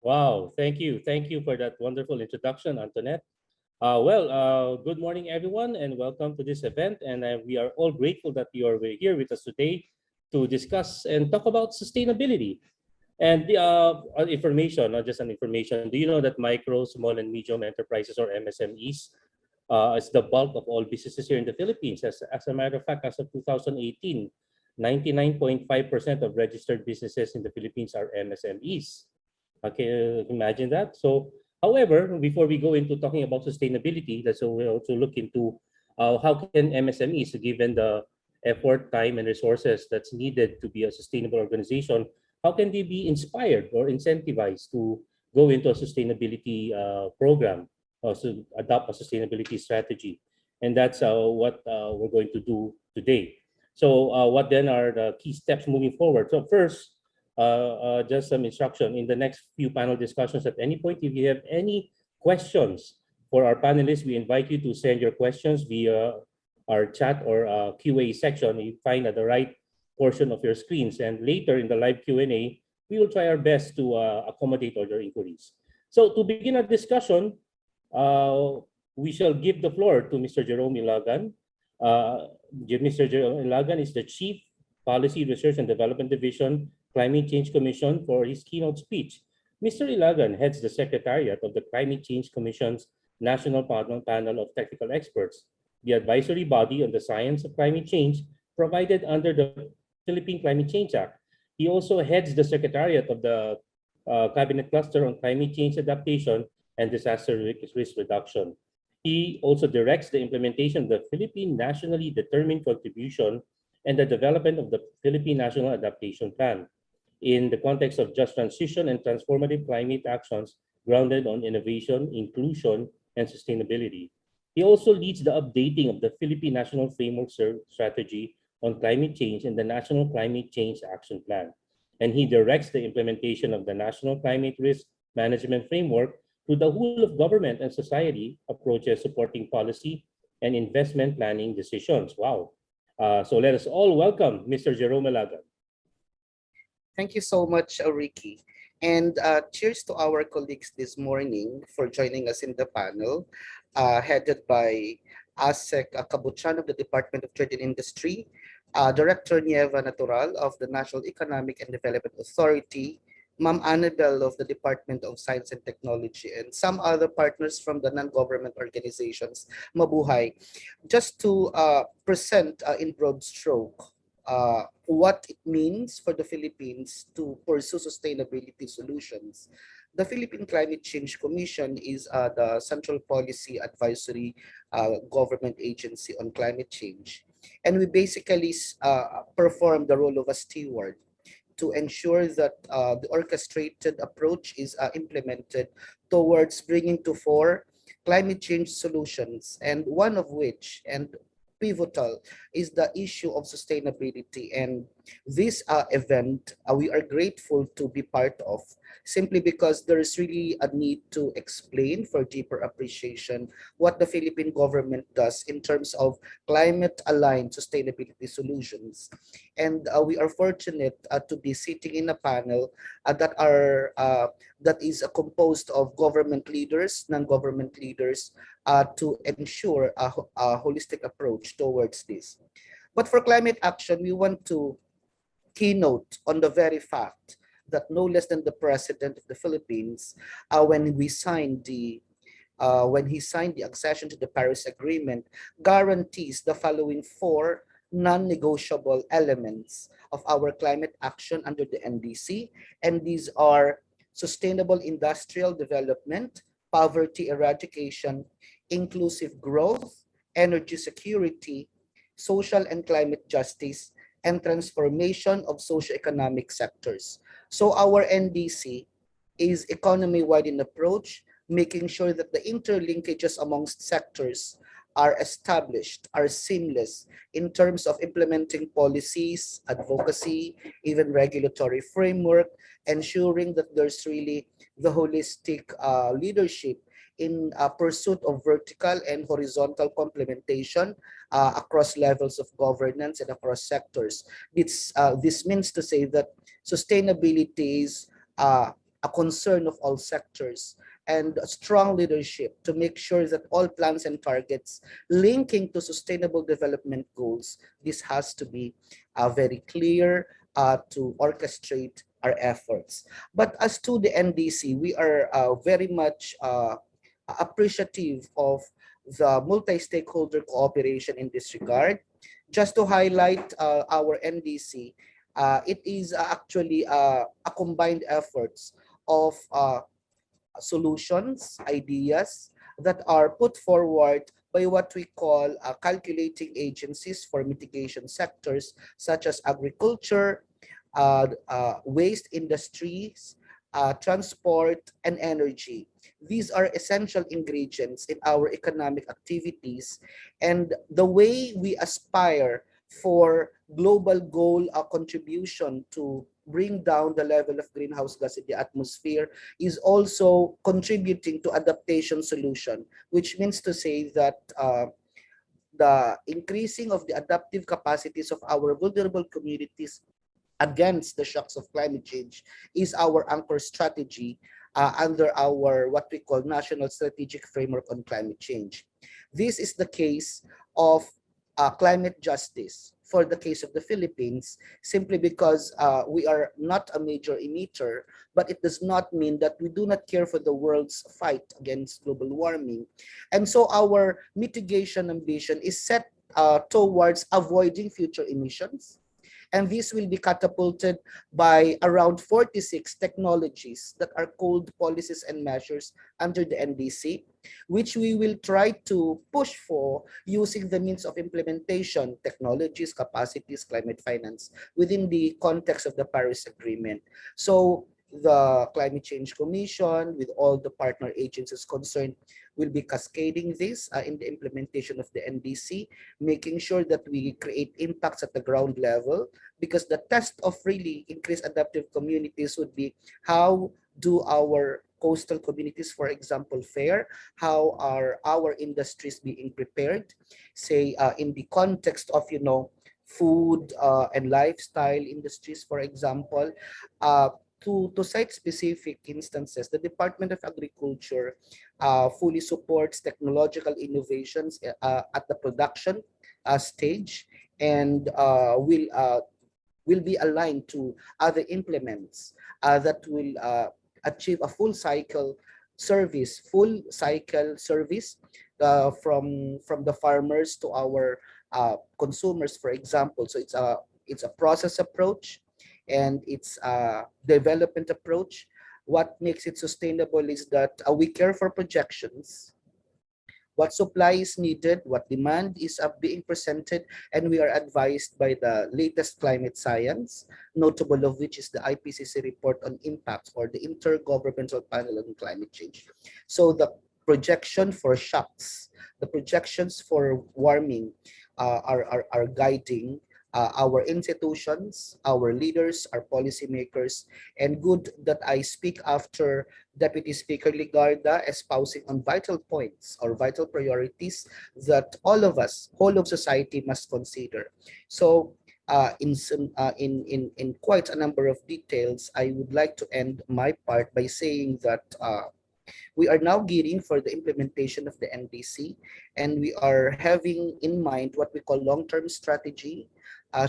Wow, thank you. Thank you for that wonderful introduction, Antoinette. Good morning, everyone, and welcome to this event. And we are all grateful that you are here with us today to discuss and talk about sustainability. And the information, not just an information, do you know that micro, small, and medium enterprises or MSMEs is the bulk of all businesses here in the Philippines? As a matter of fact, as of 2018, 99.5% of registered businesses in the Philippines are MSMEs. Okay, imagine that. So, however, before we go into talking about sustainability, let's also look into how can MSMEs, given the effort, time, and resources that's needed to be a sustainable organization, how can they be inspired or incentivized to go into a sustainability program or to adopt a sustainability strategy? And that's what we're going to do today. So, what then are the key steps moving forward? So, first, just some instruction in the next few panel discussions. At any point, if you have any questions for our panelists, we invite you to send your questions via our chat or QA section. You find at the right portion of your screens, and later in the live Q&A, we will try our best to accommodate all your inquiries. So to begin our discussion, we shall give the floor to Mr. Jerome Ilagan. Mr. Jerome Ilagan is the Chief Policy Research and Development Division, Climate Change Commission, for his keynote speech. Mr. Ilagan heads the Secretariat of the Climate Change Commission's National Panel of Technical Experts, the advisory body on the science of climate change provided under the Philippine Climate Change Act. He also heads the Secretariat of the Cabinet Cluster on Climate Change Adaptation and Disaster Risk Reduction. He also directs the implementation of the Philippine Nationally Determined Contribution and the development of the Philippine National Adaptation Plan in the context of just transition and transformative climate actions grounded on innovation, inclusion, and sustainability. He also leads the updating of the Philippine National Framework Strategy on Climate Change and the National Climate Change Action Plan. And he directs the implementation of the National Climate Risk Management Framework through the whole of government and society approaches supporting policy and investment planning decisions. Wow. So let us all welcome Mr. Jerome Ilagan. Thank you so much, Ricky. And cheers to our colleagues this morning for joining us in the panel, headed by ASEC Cabochan of the Department of Trade and Industry, Director Nieva Natural of the National Economic and Development Authority, Ma'am Annabelle of the Department of Science and Technology, and some other partners from the non-government organizations, Mabuhay. Just to present in broad stroke what it means for the Philippines to pursue sustainability solutions. The Philippine Climate Change Commission is the central policy advisory government agency on climate change. And we basically perform the role of a steward to ensure that the orchestrated approach is implemented towards bringing to fore climate change solutions, and one of which, and pivotal, is the issue of sustainability. And this event, we are grateful to be part of, simply because there is really a need to explain for deeper appreciation what the Philippine government does in terms of climate-aligned sustainability solutions. And we are fortunate to be sitting in a panel that is composed of government leaders, non-government leaders, to ensure a holistic approach towards this. But for climate action, we want to keynote on the very fact that no less than the President of the Philippines, when he signed the accession to the Paris Agreement, guarantees the following four non-negotiable elements of our climate action under the NDC, and these are sustainable industrial development, poverty eradication, inclusive growth, energy security, social and climate justice, and transformation of socioeconomic sectors. So our NDC is economy-wide in approach, making sure that the interlinkages amongst sectors are established, are seamless in terms of implementing policies, advocacy, even regulatory framework, ensuring that there's really the holistic leadership in pursuit of vertical and horizontal complementation across levels of governance and across sectors. This means to say that sustainability is a concern of all sectors, and strong leadership to make sure that all plans and targets linking to sustainable development goals, this has to be very clear to orchestrate our efforts. But as to the NDC, we are very much appreciative of the multi-stakeholder cooperation in this regard. Just to highlight our NDC, it is actually a combined efforts of solutions, ideas that are put forward by what we call calculating agencies for mitigation sectors such as agriculture, waste industries, transport, and energy. These are essential ingredients in our economic activities, and the way we aspire for global goal contribution to bring down the level of greenhouse gas in the atmosphere is also contributing to adaptation solution, which means to say that the increasing of the adaptive capacities of our vulnerable communities against the shocks of climate change is our anchor strategy under our what we call National Strategic Framework on Climate Change. This is the case of climate justice for the case of the Philippines, simply because we are not a major emitter, but it does not mean that we do not care for the world's fight against global warming. And so our mitigation ambition is set towards avoiding future emissions, and this will be catapulted by around 46 technologies that are called policies and measures under the NDC, which we will try to push for using the means of implementation, technologies, capacities, climate finance within the context of the Paris Agreement. So the Climate Change Commission, with all the partner agencies concerned, will be cascading this in the implementation of the NDC, making sure that we create impacts at the ground level, because the test of really increased adaptive communities would be how do our coastal communities, for example, fare? How are our industries being prepared, say, in the context of, food and lifestyle industries, for example? To cite specific instances, the Department of Agriculture fully supports technological innovations at the production stage, and will be aligned to other implements that will achieve a full cycle service from the farmers to our consumers, for example. So it's a process approach, and it's a development approach. What makes it sustainable is that we care for projections, what supply is needed, what demand is being presented, and we are advised by the latest climate science, notable of which is the IPCC report on impacts, or the Intergovernmental Panel on Climate Change. So the projection for shocks, the projections for warming are guiding our institutions, our leaders, our policymakers, and good that I speak after Deputy Speaker Ligarda espousing on vital points or vital priorities that all of us, whole of society, must consider. So in quite a number of details, I would like to end my part by saying that we are now gearing for the implementation of the NDC, and we are having in mind what we call long-term strategy.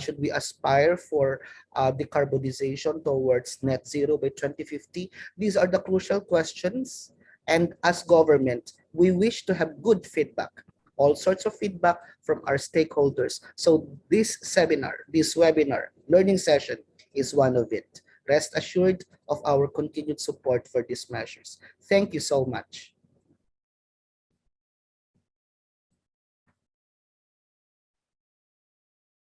Should we aspire for decarbonization towards net zero by 2050? These are the crucial questions. And as government, we wish to have good feedback, all sorts of feedback from our stakeholders. So this webinar, learning session is one of it. Rest assured of our continued support for these measures. Thank you so much.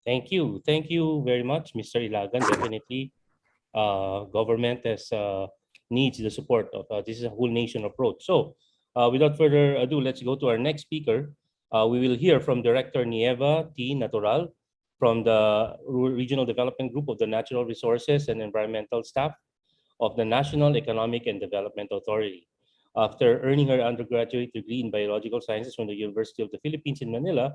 Thank you. Thank you very much, Mr. Ilagan. Definitely, government needs the support of this is a whole nation approach. So without further ado, let's go to our next speaker. We will hear from Director Nieva T. Natural from the Regional Development Group of the Natural Resources and Environmental Staff of the National Economic and Development Authority. After earning her undergraduate degree in Biological Sciences from the University of the Philippines in Manila,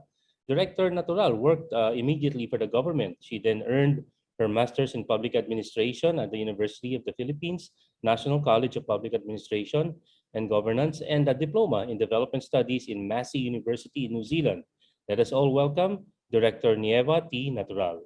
Director Natural worked immediately for the government. She then earned her master's in public administration at the University of the Philippines, National College of Public Administration and Governance, and a Diploma in Development Studies in Massey University in New Zealand. Let us all welcome Director Nieva T. Natural.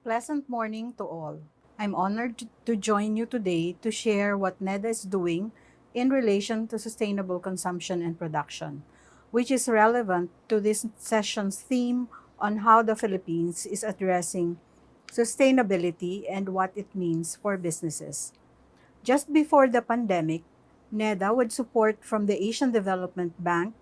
Pleasant morning to all. I'm honored to join you today to share what NEDA is doing in relation to sustainable consumption and production, which is relevant to this session's theme on how the Philippines is addressing sustainability and what it means for businesses. Just before the pandemic, NEDA, with support from the Asian Development Bank,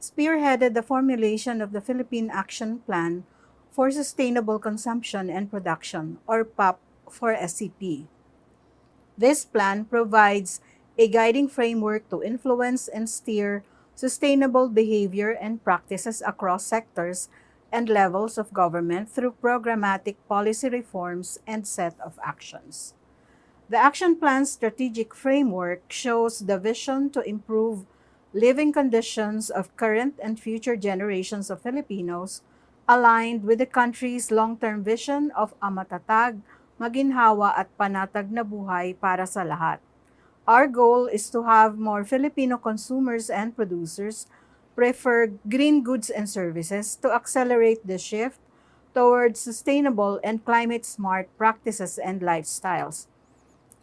spearheaded the formulation of the Philippine Action Plan for Sustainable Consumption and Production, or PAP for SCP. This plan provides a guiding framework to influence and steer sustainable behavior and practices across sectors and levels of government through programmatic policy reforms and set of actions. The action plan's strategic framework shows the vision to improve living conditions of current and future generations of Filipinos, aligned with the country's long-term vision of a matatag, maginhawa at panatag na buhay para sa lahat. Our goal is to have more Filipino consumers and producers prefer green goods and services to accelerate the shift towards sustainable and climate-smart practices and lifestyles.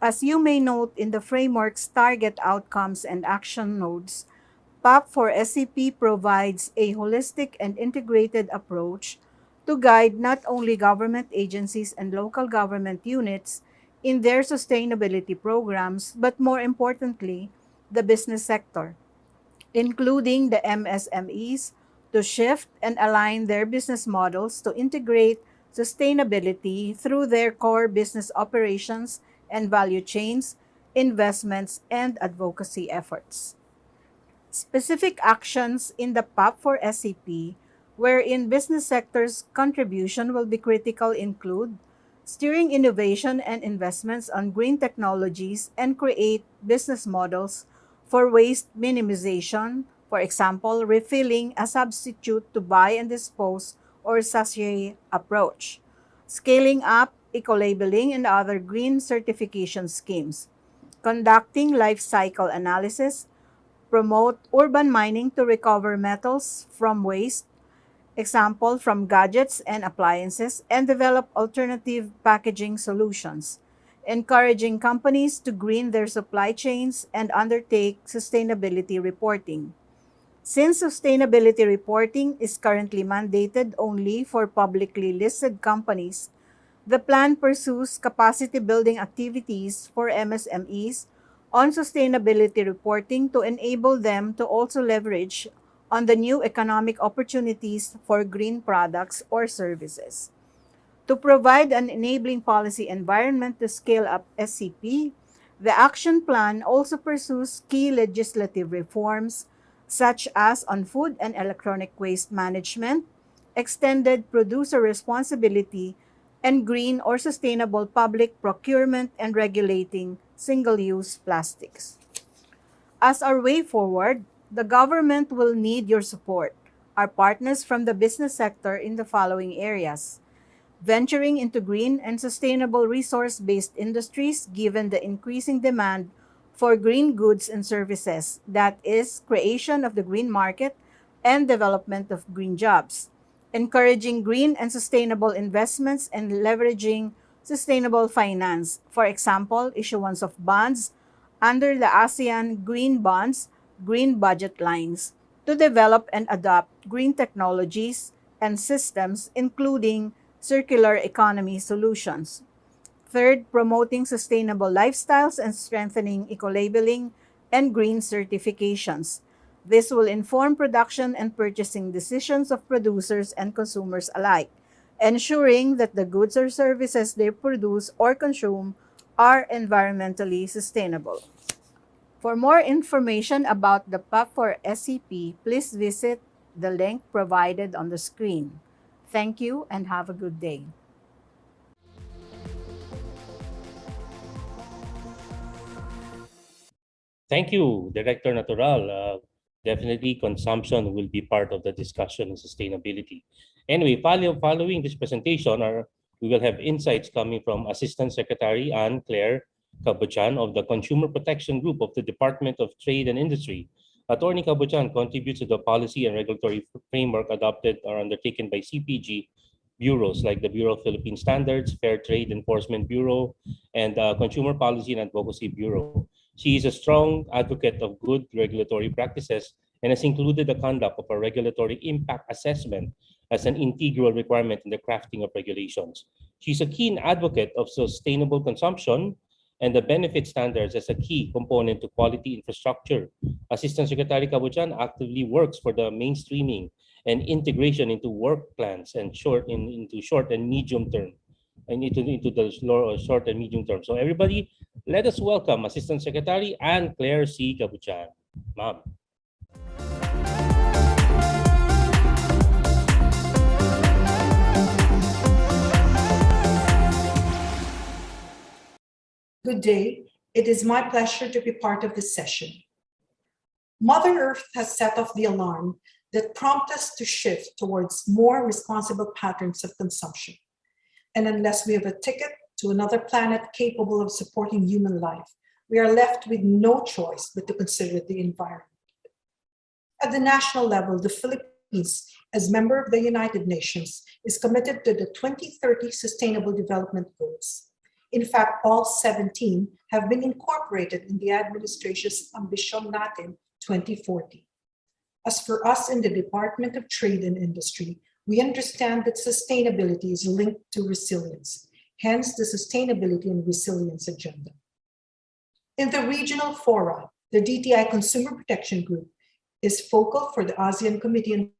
As you may note in the framework's target outcomes and action nodes, PAP for SCP provides a holistic and integrated approach to guide not only government agencies and local government units in their sustainability programs, but more importantly, the business sector, including the MSMEs, to shift and align their business models to integrate sustainability through their core business operations and value chains, investments, and advocacy efforts. Specific actions in the PAP for SCP, wherein business sector's contribution will be critical, include steering innovation and investments on green technologies and create business models for waste minimization, for example, refilling a substitute to buy and dispose or sachet approach, scaling up eco-labeling and other green certification schemes, conducting life cycle analysis, promote urban mining to recover metals from waste, example from gadgets and appliances, and develop alternative packaging solutions, encouraging companies to green their supply chains and undertake sustainability reporting. Since sustainability reporting is currently mandated only for publicly listed companies, the plan pursues capacity building activities for MSMEs on sustainability reporting to enable them to also leverage on the new economic opportunities for green products or services. To provide an enabling policy environment to scale up SCP, the action plan also pursues key legislative reforms such as on food and electronic waste management, extended producer responsibility, and green or sustainable public procurement and regulating single-use plastics. As our way forward, the government will need your support, our partners from the business sector in the following areas: venturing into green and sustainable resource-based industries given the increasing demand for green goods and services, that is, creation of the green market and development of green jobs, encouraging green and sustainable investments and leveraging sustainable finance, for example, issuance of bonds under the ASEAN Green Bonds, Green Budget Lines, to develop and adopt green technologies and systems, including circular economy solutions. Third, promoting sustainable lifestyles and strengthening eco-labeling and green certifications. This will inform production and purchasing decisions of producers and consumers alike, ensuring that the goods or services they produce or consume are environmentally sustainable. For more information about the PAP for SCP, please visit the link provided on the screen. Thank you and have a good day. Thank you, Director Natural. definitely consumption will be part of the discussion in sustainability. Anyway, following this presentation, we will have insights coming from Assistant Secretary Anne-Claire Cabochan of the Consumer Protection Group of the Department of Trade and Industry. Attorney Cabochan contributes to the policy and regulatory framework adopted or undertaken by CPG bureaus like the Bureau of Philippine Standards, Fair Trade Enforcement Bureau, and Consumer Policy and Advocacy Bureau. She is a strong advocate of good regulatory practices and has included the conduct of a regulatory impact assessment as an integral requirement in the crafting of regulations. She's a keen advocate of sustainable consumption and the benefit standards as a key component to quality infrastructure. Assistant Secretary Cabochan actively works for the mainstreaming and integration into work plans and into short and medium term, and into the short and medium term. So everybody, let us welcome Assistant Secretary Anne-Claire C. Cabochan. Ma'am. Good day. It is my pleasure to be part of this session. Mother Earth has set off the alarm that prompt us to shift towards more responsible patterns of consumption. And unless we have a ticket to another planet capable of supporting human life, we are left with no choice but to consider the environment. At the national level, the Philippines, as member of the United Nations, is committed to the 2030 Sustainable Development Goals. In fact, all 17 have been incorporated in the administration's Ambisyon Natin 2040. As for us in the Department of Trade and Industry, we understand that sustainability is linked to resilience, hence the Sustainability and Resilience Agenda. In the regional fora, the DTI Consumer Protection Group is focal for the ASEAN Committee on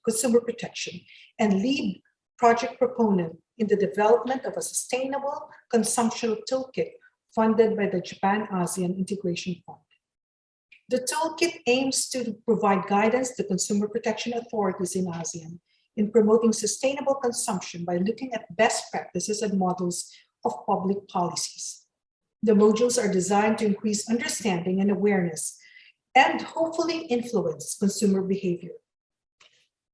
Consumer Protection and lead project proponent in the development of a sustainable consumption toolkit funded by the Japan-ASEAN Integration Fund. The toolkit aims to provide guidance to consumer protection authorities in ASEAN in promoting sustainable consumption by looking at best practices and models of public policies. The modules are designed to increase understanding and awareness and hopefully influence consumer behavior.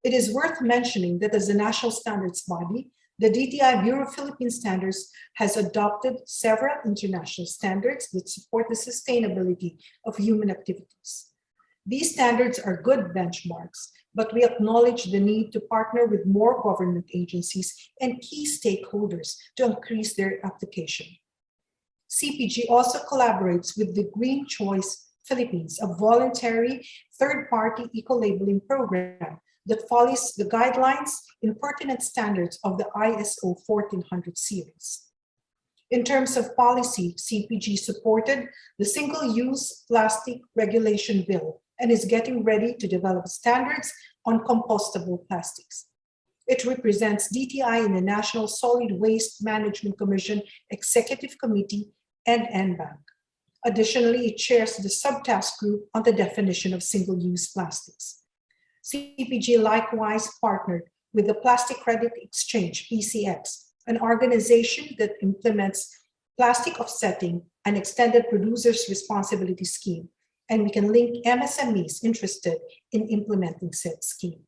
It is worth mentioning that as a national standards body, the DTI Bureau of Philippine Standards has adopted several international standards that support the sustainability of human activities. These standards are good benchmarks, but we acknowledge the need to partner with more government agencies and key stakeholders to increase their application. CPG also collaborates with the Green Choice Philippines, a voluntary third-party eco-labeling program that follows the guidelines and pertinent standards of the ISO 1400 series. In terms of policy, CPG supported the Single-Use Plastic Regulation Bill and is getting ready to develop standards on compostable plastics. It represents DTI in the National Solid Waste Management Commission Executive Committee and NBank. Additionally, it chairs the subtask group on the definition of single-use plastics. CPG likewise partnered with the Plastic Credit Exchange, PCX, an organization that implements plastic offsetting and extended producer's responsibility scheme, and we can link MSMEs interested in implementing said scheme.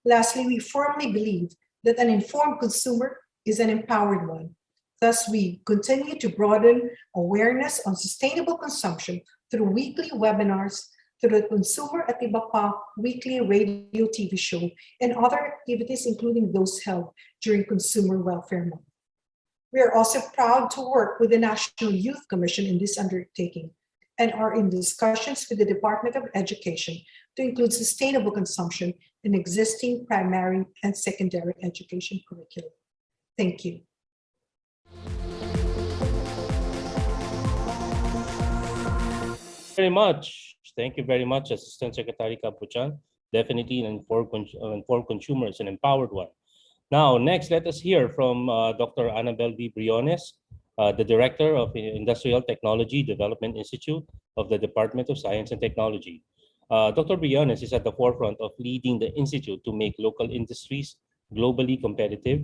Lastly, we firmly believe that an informed consumer is an empowered one. Thus, we continue to broaden awareness on sustainable consumption through weekly webinars, through the Consumer at Ibapa weekly radio TV show, and other activities, including those held during Consumer Welfare Month. We are also proud to work with the National Youth Commission in this undertaking and are in discussions with the Department of Education to include sustainable consumption in existing primary and secondary education curriculum. Thank you. Very much. Thank you very much, Assistant Secretary Cabochan. Definitely an informed consumers, an empowered one. Now, next, let us hear from Dr. Annabelle B. Briones, the Director of Industrial Technology Development Institute of the Department of Science and Technology. Dr. Briones is at the forefront of leading the Institute to make local industries globally competitive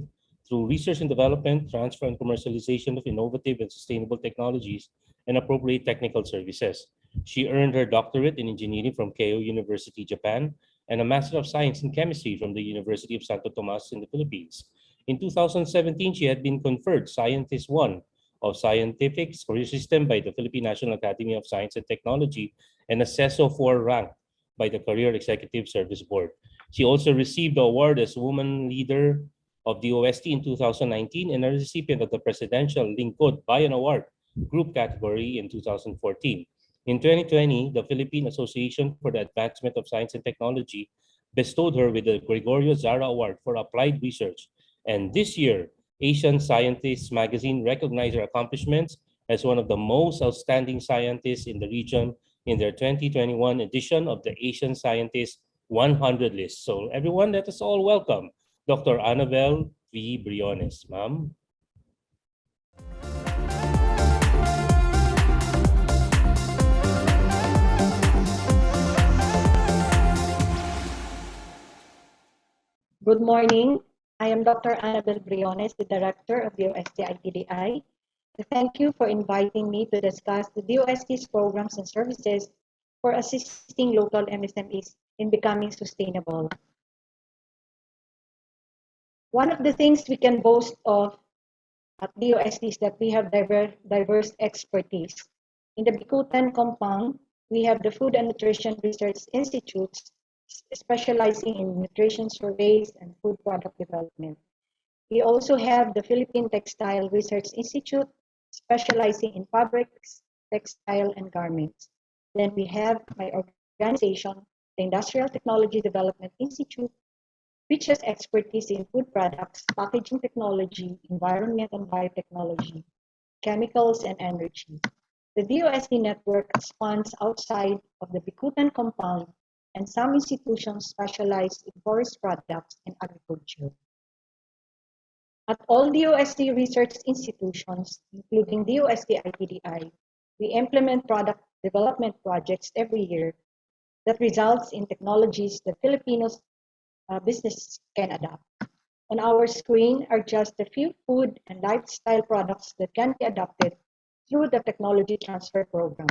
through research and development, transfer and commercialization of innovative and sustainable technologies, and appropriate technical services. She earned her doctorate in engineering from Keio University, Japan, and a Master of Science in Chemistry from the University of Santo Tomas in the Philippines. In 2017, she had been conferred Scientist 1 of Scientific Career System by the Philippine National Academy of Science and Technology and Assessor 4 rank by the Career Executive Service Board. She also received the award as Woman Leader of the DOST in 2019 and a recipient of the Presidential Lingkod Bayan Award group category in 2014. In 2020, the Philippine Association for the Advancement of Science and Technology bestowed her with the Gregorio Zara Award for Applied Research. And this year, Asian Scientists magazine recognized her accomplishments as one of the most outstanding scientists in the region in their 2021 edition of the Asian Scientists 100 list. So everyone, let us all welcome Dr. Annabelle V. Briones. Ma'am. Good morning. I am Dr. Annabelle Briones, the Director of DOST ITDI. Thank you for inviting me to discuss the DOST's programs and services for assisting local MSMEs in becoming sustainable. One of the things we can boast of at DOST is that we have diverse expertise. In the Bikutan compound, we have the Food and Nutrition Research Institutes specializing in nutrition surveys and food product development. We also have the Philippine Textile Research Institute specializing in fabrics, textile, and garments. Then we have my organization, the Industrial Technology Development Institute, which has expertise in food products, packaging technology, environment and biotechnology, chemicals, and energy. The DOST network spans outside of the Bikutan compound, and some institutions specialize in forest products and agriculture. At all DOST research institutions, including DOST ITDI, we implement product development projects every year that results in technologies that Filipinos businesses can adopt. On our screen are just a few food and lifestyle products that can be adopted through the technology transfer program.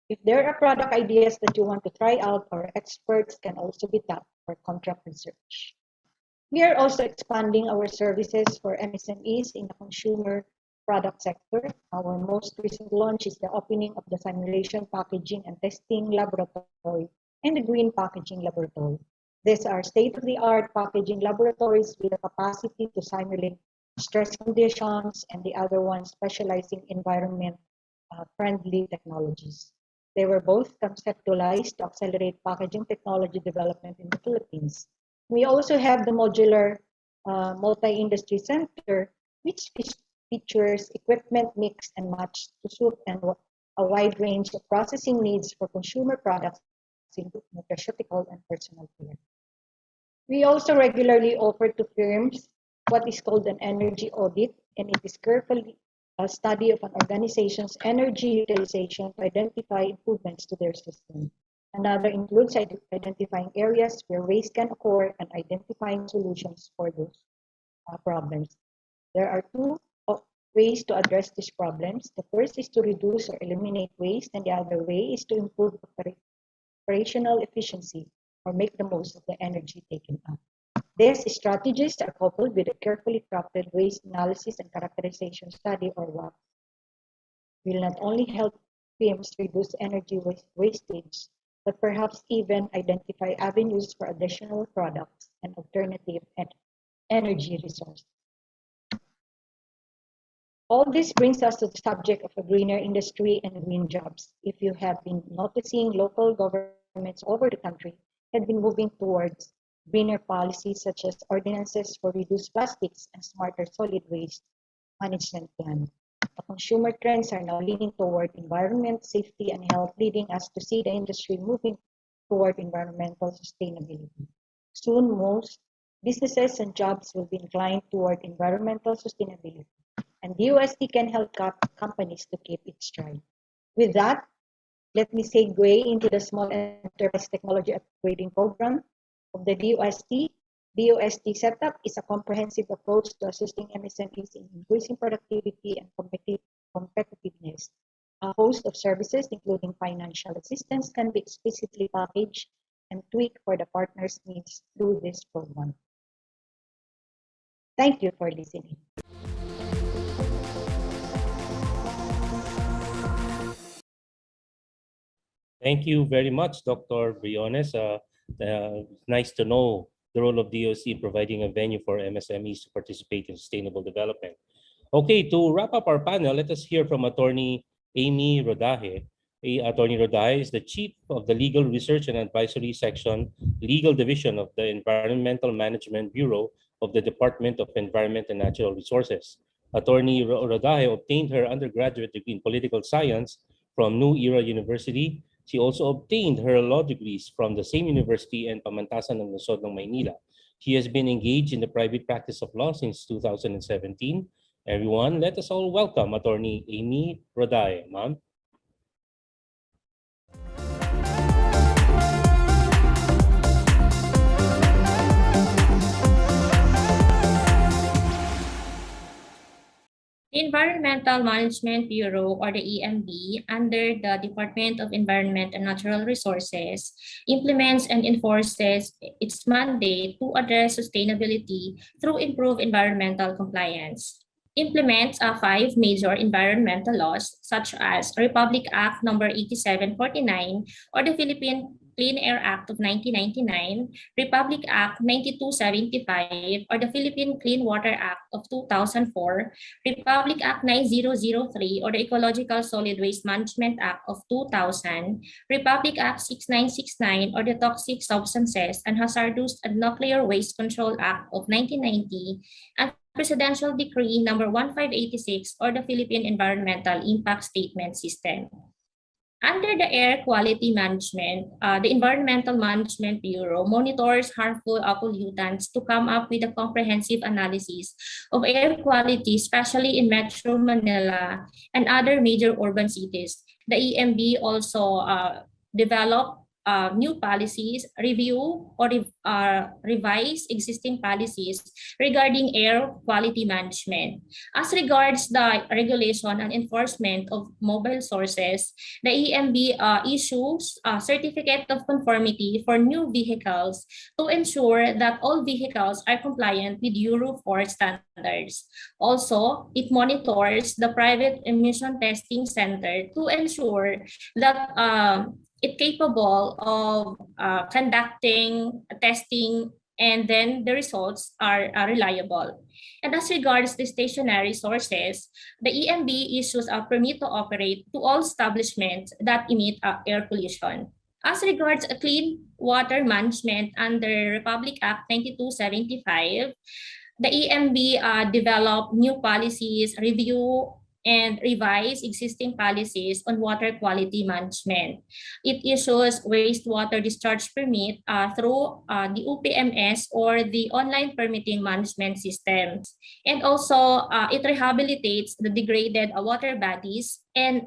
If there are product ideas that you want to try out, our experts can also be tapped for contract research. We are also expanding our services for MSMEs in the consumer product sector. Our most recent launch is the opening of the Simulation Packaging and Testing Laboratory and the Green Packaging Laboratory. These are state-of-the-art packaging laboratories with the capacity to simulate stress conditions, and the other one specializing in environment-friendly technologies. They were both conceptualized to accelerate packaging technology development in the Philippines. We also have the modular multi-industry center, which features equipment mix and match to suit and a wide range of processing needs for consumer products in nutraceutical and personal care. We also regularly offer to firms what is called an energy audit, and it is carefully a study of an organization's energy utilization to identify improvements to their system. Another includes identifying areas where waste can occur and identifying solutions for those problems. There are two ways to address these problems. The first is to reduce or eliminate waste, and the other way is to improve operational efficiency or make the most of the energy taken up. These strategies are coupled with a carefully crafted waste analysis and characterization study, or WAC. Will not only help firms reduce energy wastage, but perhaps even identify avenues for additional products and alternative energy resources. All this brings us to the subject of a greener industry and green jobs. If you have been noticing, local governments over the country have been moving towards greener policies such as ordinances for reduced plastics and smarter solid waste management plan. The consumer trends are now leaning toward environment, safety, and health, leading us to see the industry moving toward environmental sustainability. Soon, most businesses and jobs will be inclined toward environmental sustainability, and DOST can help companies to keep it stride. With that, let me segue into the Small Enterprise Technology Upgrading Program of the DOST. DOST setup is a comprehensive approach to assisting MSMEs in increasing productivity and competitiveness A host of services, including financial assistance, can be explicitly packaged and tweaked for the partner's needs through this program. Thank you for listening. Thank you very much, Dr. Briones. Nice to know the role of DOST in providing a venue for MSMEs to participate in sustainable development. Okay, to wrap up our panel, let us hear from Attorney Aime Rodaje. Attorney Rodaje is the Chief of the Legal Research and Advisory Section, Legal Division of the Environmental Management Bureau of the Department of Environment and Natural Resources. Attorney Rodaje obtained her undergraduate degree in political science from New Era University. She also obtained her law degrees from the same university and Pamantasan ng Lungsod ng Maynila. She has been engaged in the private practice of law since 2017. Everyone, let us all welcome Attorney Aime Rodaje. Ma'am. The Environmental Management Bureau, or the EMB, under the Department of Environment and Natural Resources, implements and enforces its mandate to address sustainability through improved environmental compliance. Implements 5 major environmental laws, such as Republic Act No. 8749, or the Philippine Clean Air Act of 1999, Republic Act 9275, or the Philippine Clean Water Act of 2004, Republic Act 9003, or the Ecological Solid Waste Management Act of 2000, Republic Act 6969, or the Toxic Substances and Hazardous and Nuclear Waste Control Act of 1990, and Presidential Decree No. 1586, or the Philippine Environmental Impact Statement System. Under the Air Quality Management, the Environmental Management Bureau monitors harmful pollutants to come up with a comprehensive analysis of air quality, especially in Metro Manila and other major urban cities. The EMB also developed new policies, review or revise existing policies regarding air quality management. As regards the regulation and enforcement of mobile sources, the EMB issues a certificate of conformity for new vehicles to ensure that all vehicles are compliant with Euro 4 standards. Also, it monitors the private emission testing center to ensure that it's capable of conducting testing, and then the results are reliable. And as regards the stationary sources, the EMB issues a permit to operate to all establishments that emit air pollution. As regards a clean water management under Republic Act 9275, the EMB developed new policies, review and revise existing policies on water quality management. It issues wastewater discharge permit through the UPMS, or the online permitting management systems. And also, it rehabilitates the degraded water bodies and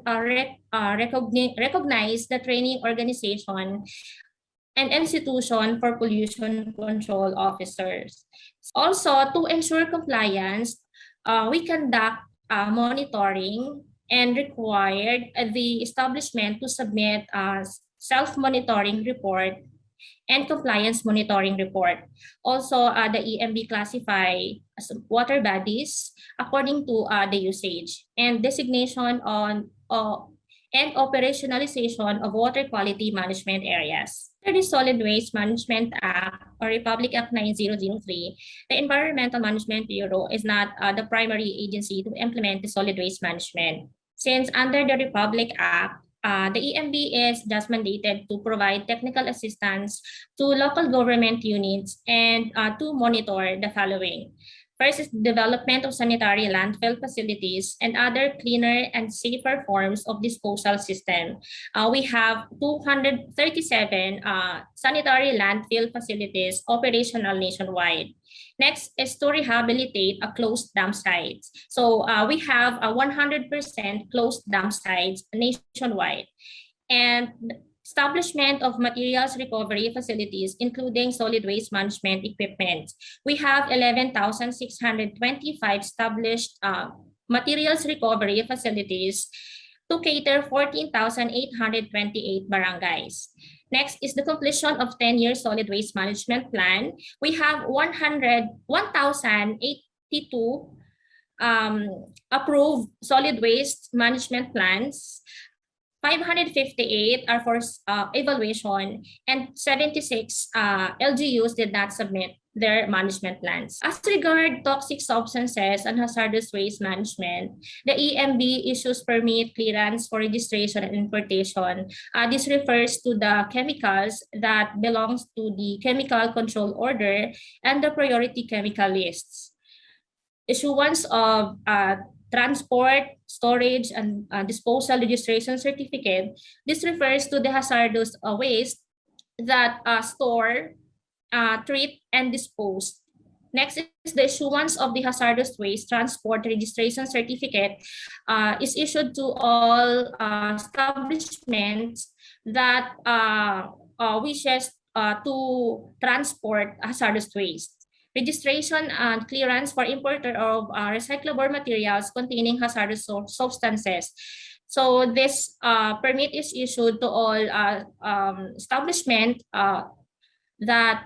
recognize the training organization and institution for pollution control officers. Also, to ensure compliance, we conduct monitoring and required the establishment to submit a self-monitoring report and compliance monitoring report. Also, the EMB classify water bodies according to the usage and designation on and operationalization of water quality management areas. Under the Solid Waste Management Act, or Republic Act 9003, the Environmental Management Bureau is not the primary agency to implement the solid waste management. Since under the Republic Act, the EMB is just mandated to provide technical assistance to local government units and to monitor the following. First is development of sanitary landfill facilities and other cleaner and safer forms of disposal system. We have 237 sanitary landfill facilities operational nationwide. Next is to rehabilitate closed dump sites. So we have 100% closed dump sites nationwide. And establishment of materials recovery facilities, including solid waste management equipment. We have 11,625 established materials recovery facilities to cater 14,828 barangays. Next is the completion of 10-year solid waste management plan. We have 1,082 approved solid waste management plans. 558 are for evaluation, and 76 LGUs did not submit their management plans. As regard toxic substances and hazardous waste management, the EMB issues permit clearance for registration and importation. This refers to the chemicals that belongs to the chemical control order and the priority chemical lists. Issuance of transport, storage, and disposal registration certificate. This refers to the hazardous waste that store, treat, and dispose. Next is the issuance of the hazardous waste transport registration certificate is issued to all establishments that wishes to transport hazardous waste. Registration and clearance for importer of recyclable materials containing hazardous substances. So this permit is issued to all establishment that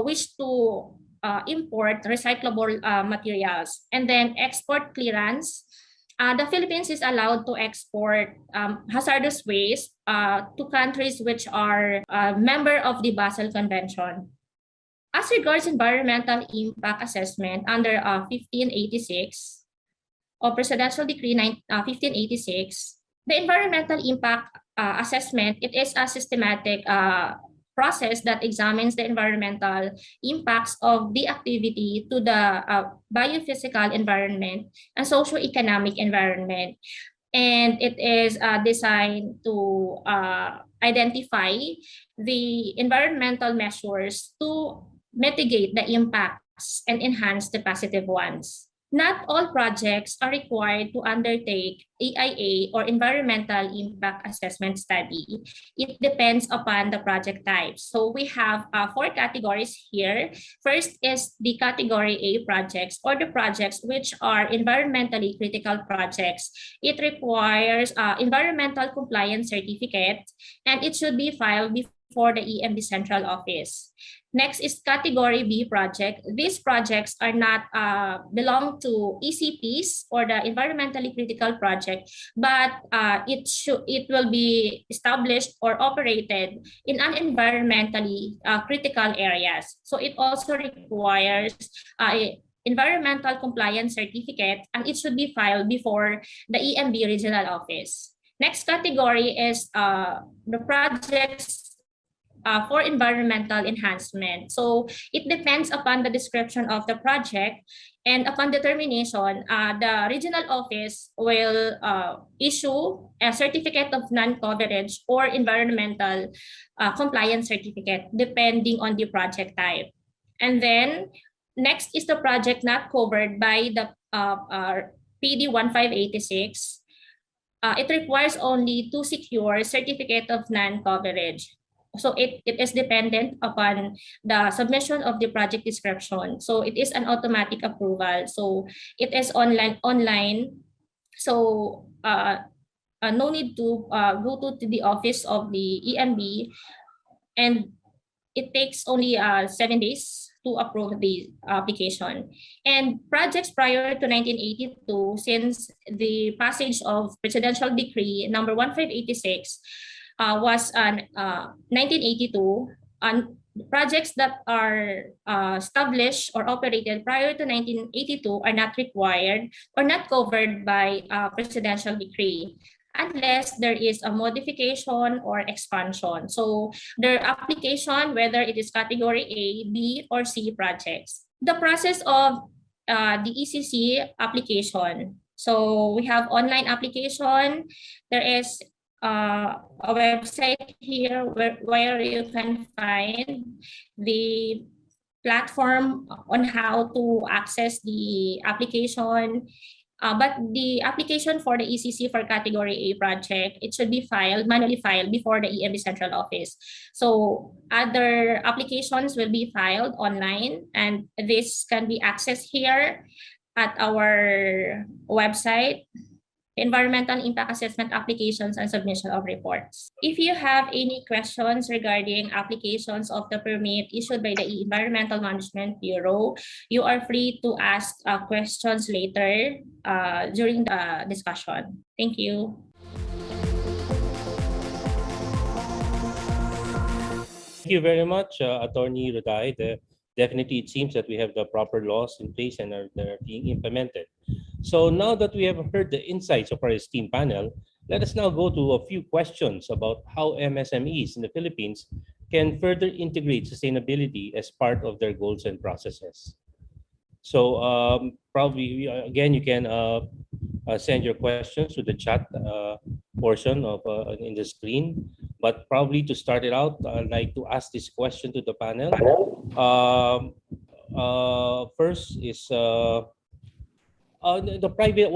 wish to import recyclable materials. And then export clearance. The Philippines is allowed to export hazardous waste to countries which are member of the Basel Convention. As regards environmental impact assessment under 1586 or Presidential Decree 1586, the environmental impact assessment, it is a systematic process that examines the environmental impacts of the activity to the biophysical environment and socio-economic environment. And it is designed to identify the environmental measures to mitigate the impacts and enhance the positive ones. Not all projects are required to undertake EIA or environmental impact assessment study. It depends upon the project type. So we have 4 categories here. First is the category A projects, or the projects which are environmentally critical projects. It requires environmental compliance certificate, and it should be filed before the EMB central office. Next is category B project. These projects are not belong to ECPs or the environmentally critical project, but it will be established or operated in an environmentally critical areas. So it also requires environmental compliance certificate, and it should be filed before the EMB regional office. Next category is the projects for environmental enhancement. So it depends upon the description of the project, and upon determination, the regional office will issue a certificate of non-coverage or environmental compliance certificate depending on the project type. And then next is the project not covered by the PD 1586. It requires only to secure certificate of non-coverage. So it is dependent upon the submission of the project description. So it is an automatic approval. So it is online. So no need to go to the office of the EMB, and it takes only 7 days to approve the application. And projects prior to 1982, since the passage of Presidential Decree number 1586, was 1982, and projects that are established or operated prior to 1982 are not required or not covered by presidential decree unless there is a modification or expansion. So their application, whether it is category A, B, or C projects. The process of the ECC application. So we have online application. There is a website here where you can find the platform on how to access the application. But the application for the ECC for category A project, it should be manually filed before the EMB central office. So other applications will be filed online, and this can be accessed here at our website. environmental impact assessment applications, and submission of reports. If you have any questions regarding applications of the permit issued by the Environmental Management Bureau, you are free to ask questions later during the discussion. Thank you. Thank you very much, Attorney Rodaje. Definitely, it seems that we have the proper laws in place and they're being implemented. So now that we have heard the insights of our esteemed panel, let us now go to a few questions about how MSMEs in the Philippines can further integrate sustainability as part of their goals and processes. So probably, again, you can send your questions to the chat portion of in the screen. But probably to start it out, I'd like to ask this question to the panel. First is the private.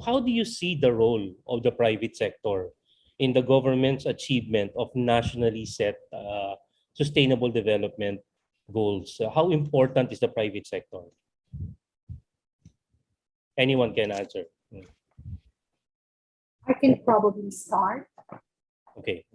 How do you see the role of the private sector in the government's achievement of nationally set sustainable development goals? How important is the private sector? Anyone can answer. I can probably start. Okay.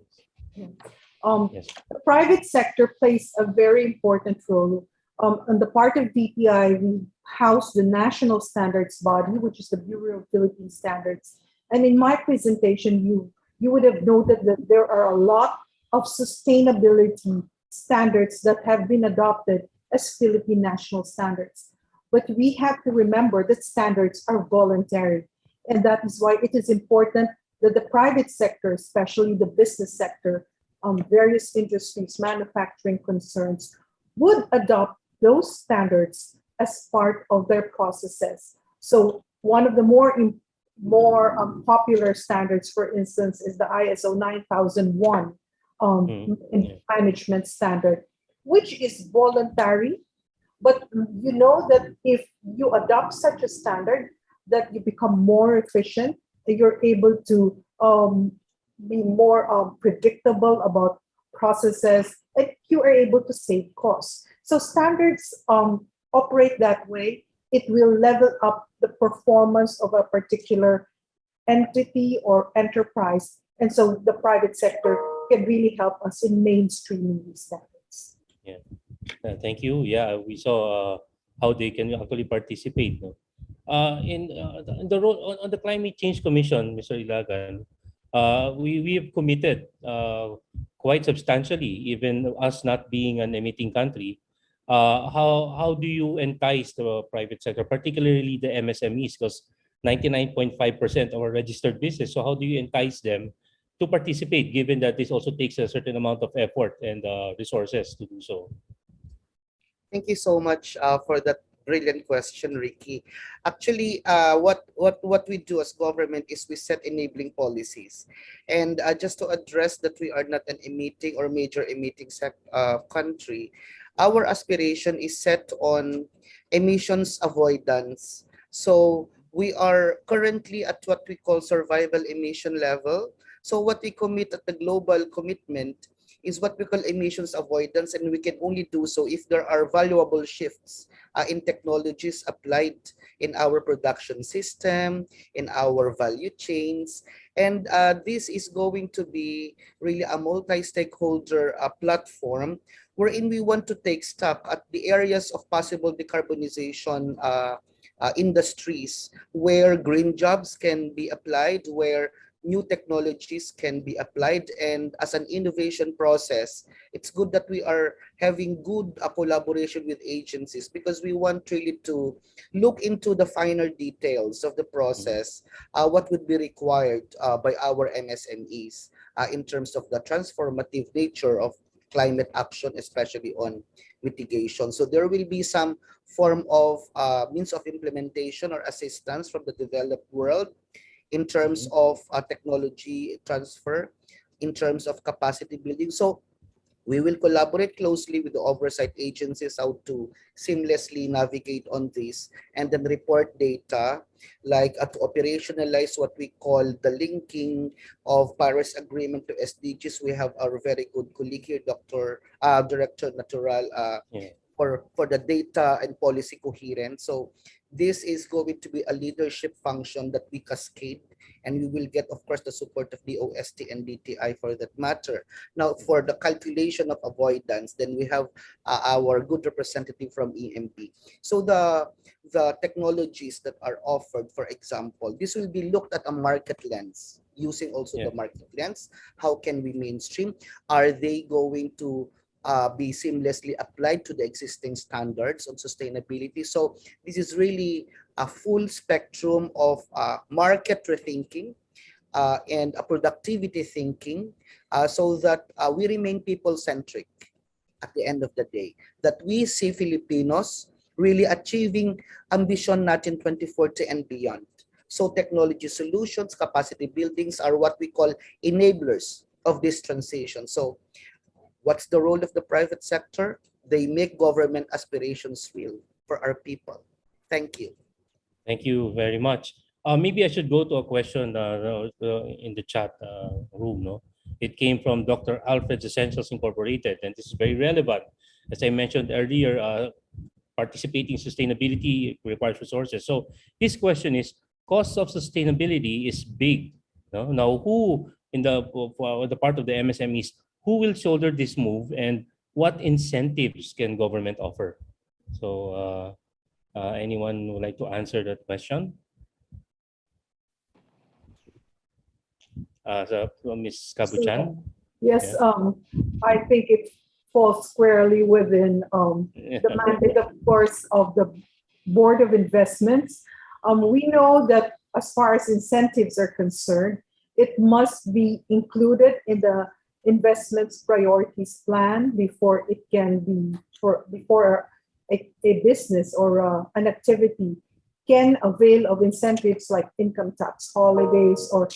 The private sector plays a very important role. On the part of DTI, we house the national standards body, which is the Bureau of Philippine Standards. And in my presentation, you would have noted that there are a lot of sustainability standards that have been adopted as Philippine national standards. But we have to remember that standards are voluntary. And that is why it is important that the private sector, especially the business sector, various industries, manufacturing concerns, would adopt those standards as part of their processes. So one of the more popular standards, for instance, is the ISO 9001 management standard, which is voluntary. But you know that if you adopt such a standard, that you become more efficient, and you're able to be more predictable about processes, and you are able to save costs. So standards operate that way. It will level up the performance of a particular entity or enterprise. And so the private sector can really help us in mainstreaming these standards. Yeah. Thank you. Yeah, we saw how they can actually participate. No? In the role on the Climate Change Commission, Mr. Ilagan, we have committed quite substantially, even us not being an emitting country. How do you entice the private sector, particularly the MSMEs, because 99.5% of our registered business. So how do you entice them to participate, given that this also takes a certain amount of effort and resources to do so? Thank you so much for that brilliant question, Ricky. Actually, what we do as government is we set enabling policies. And just to address that we are not an emitting or major emitting country, our aspiration is set on emissions avoidance. So we are currently at what we call survival emission level. So what we commit at the global commitment is what we call emissions avoidance, and we can only do so if there are valuable shifts in technologies applied in our production system, in our value chains. And this is going to be really a multi-stakeholder platform wherein we want to take stock at the areas of possible decarbonization industries where green jobs can be applied, where new technologies can be applied. And as an innovation process, it's good that we are having good collaboration with agencies, because we want really to look into the finer details of the process, what would be required by our MSMEs in terms of the transformative nature of climate action, especially on mitigation. So there will be some form of means of implementation or assistance from the developed world in terms of technology transfer, in terms of capacity building. So we will collaborate closely with the oversight agencies how to seamlessly navigate on this, and then report data, like to operationalize what we call the linking of Paris Agreement to SDGs. We have our very good colleague here, Director Natural, for the data and policy coherence. So this is going to be a leadership function that we cascade, and we will get, of course, the support of the DOST and DTI for that matter. Now, for the calculation of avoidance, then we have our good representative from EMP. So the technologies that are offered, for example, this will be looked at a market lens, using also the market lens. How can we mainstream? Are they going to be seamlessly applied to the existing standards on sustainability? So this is really a full spectrum of market rethinking and a productivity thinking, so that we remain people-centric at the end of the day, that we see Filipinos really achieving ambition natin 2040 and beyond. So technology solutions, capacity buildings are what we call enablers of this transition. So what's the role of the private sector? They make government aspirations real for our people. Thank you. Thank you very much. Maybe I should go to a question in the chat room. No, it came from Dr. Alfred's Essentials Incorporated, and this is very relevant. As I mentioned earlier, participating in sustainability requires resources. So his question is: cost of sustainability is big. No? Now, who in the part of the MSMEs, who will shoulder this move, and what incentives can government offer? So anyone would like to answer that question? So Ms. Cabochan? Yes, I think it falls squarely within the mandate, of course, of the Board of Investments. We know that as far as incentives are concerned, it must be included in the investments priorities plan before it can be, before a business or an activity can avail of incentives like income tax holidays or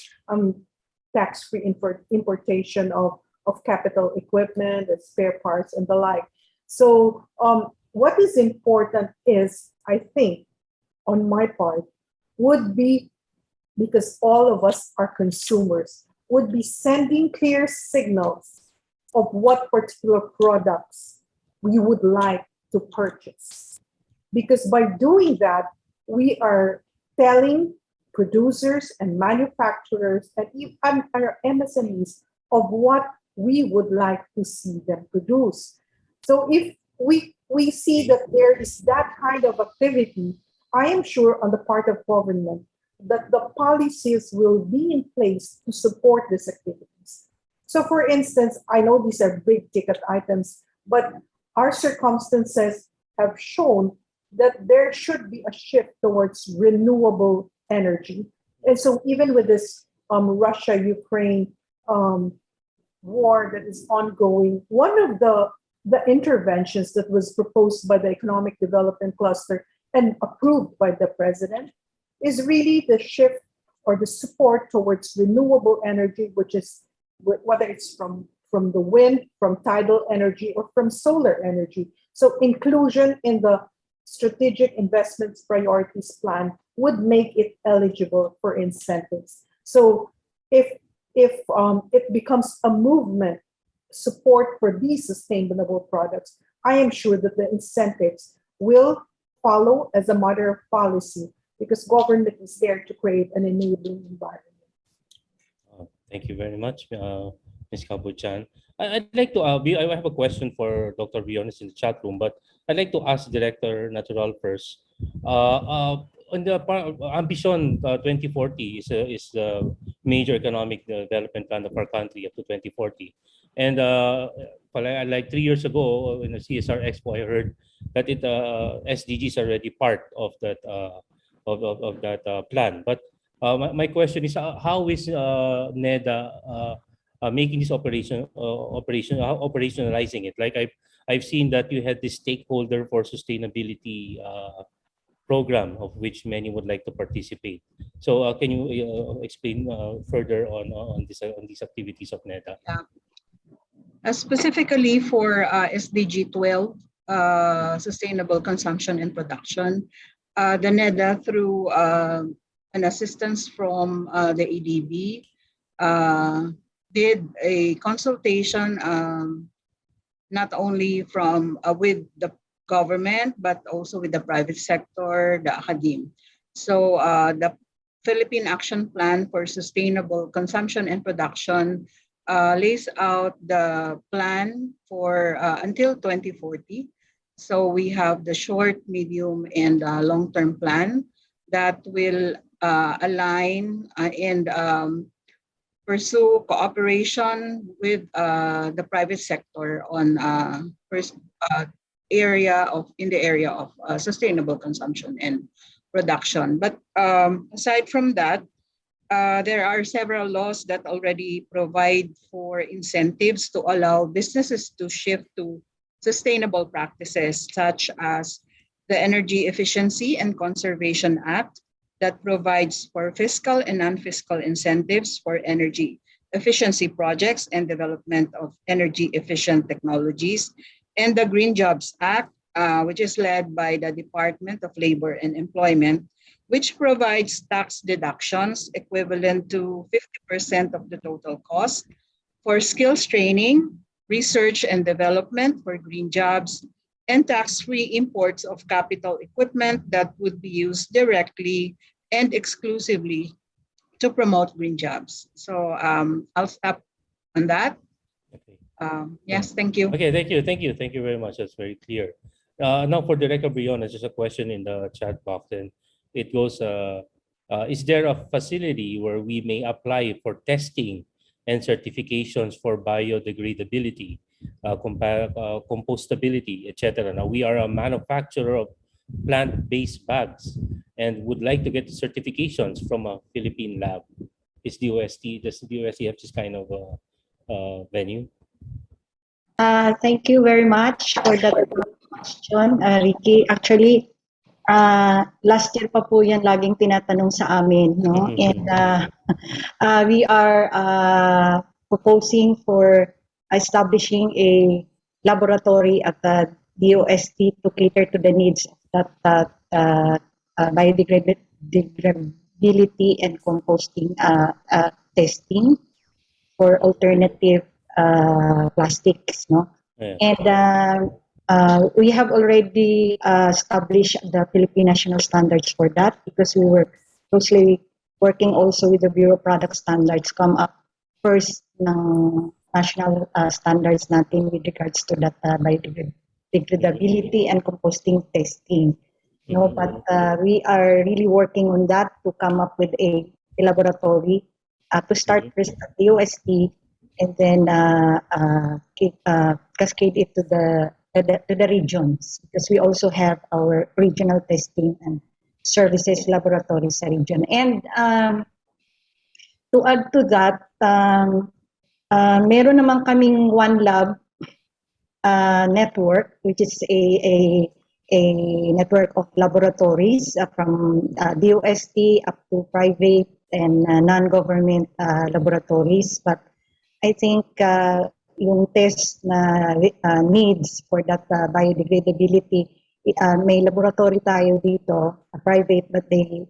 tax-free importation of capital equipment and spare parts and the like. So what is important is, I think, on my part, would be, because all of us are consumers, would be sending clear signals of what particular products we would like to purchase. Because by doing that, we are telling producers and manufacturers and our MSMEs of what we would like to see them produce. So if we see that there is that kind of activity, I am sure on the part of government that the policies will be in place to support these activities. So for instance, I know these are big ticket items, but our circumstances have shown that there should be a shift towards renewable energy. And so even with this Russia-Ukraine war that is ongoing, one of the interventions that was proposed by the Economic Development Cluster and approved by the president is really the shift or the support towards renewable energy, which is whether it's from the wind, from tidal energy, or from solar energy. So inclusion in the strategic investments priorities plan would make it eligible for incentives. So if it becomes a movement support for these sustainable products, I am sure that the incentives will follow as a matter of policy, because government is there to create an enabling environment. Thank you very much, Ms. Cabochan. I'd like to, I have a question for Dr. Briones in the chat room, but I'd like to ask Director Natural first. On the Ambition 2040 is the major economic development plan of our country up to 2040. And like 3 years ago in the CSR Expo, I heard that SDGs are already part of that plan. But my question is, how is NEDA making this operationalizing it? Like I've seen that you had this stakeholder for sustainability program, of which many would like to participate. So can you explain further on these activities of NEDA? Specifically for SDG 12, Sustainable Consumption and Production, the NEDA, through an assistance from the ADB, did a consultation not only with the government, but also with the private sector, the academe. So the Philippine Action Plan for Sustainable Consumption and Production lays out the plan for until 2040. So we have the short, medium, and long-term plan that will align and pursue cooperation with the private sector on in the area of sustainable consumption and production. But aside from that, there are several laws that already provide for incentives to allow businesses to shift to sustainable practices, such as the Energy Efficiency and Conservation Act that provides for fiscal and non-fiscal incentives for energy efficiency projects and development of energy efficient technologies, and the Green Jobs Act, which is led by the Department of Labor and Employment, which provides tax deductions equivalent to 50% of the total cost for skills training, research and development for green jobs, and tax-free imports of capital equipment that would be used directly and exclusively to promote green jobs. So I'll stop on that. Okay. Yes, thank you. Okay, thank you very much. That's very clear. Now for Director Briones, there's a question in the chat box, and it goes, is there a facility where we may apply for testing and certifications for biodegradability, compostability, etc.? Now, we are a manufacturer of plant-based bags and would like to get certifications from a Philippine lab. Does DOST have this kind of venue? Thank you very much for that question, Ricky. Actually, last year pa po yan laging tinatanong sa amin, no? And we are proposing for establishing a laboratory at the DOST to cater to the needs of that biodegradability and composting testing for alternative plastics, no? Yeah. And we have already established the Philippine national standards for that, because we were closely working also with the Bureau of Product Standards, come up first ng national standards natin with regards to that biodegradability and composting testing. No, but we are really working on that to come up with a laboratory to start first at DOST and then cascade it to the regions, because we also have our regional testing and services laboratories sa region. And to add to that, meron naman kaming one lab network, which is a network of laboratories from DOST up to private and non-government laboratories. But I think yung test na needs for that biodegradability, may laboratory tayo dito, private, but they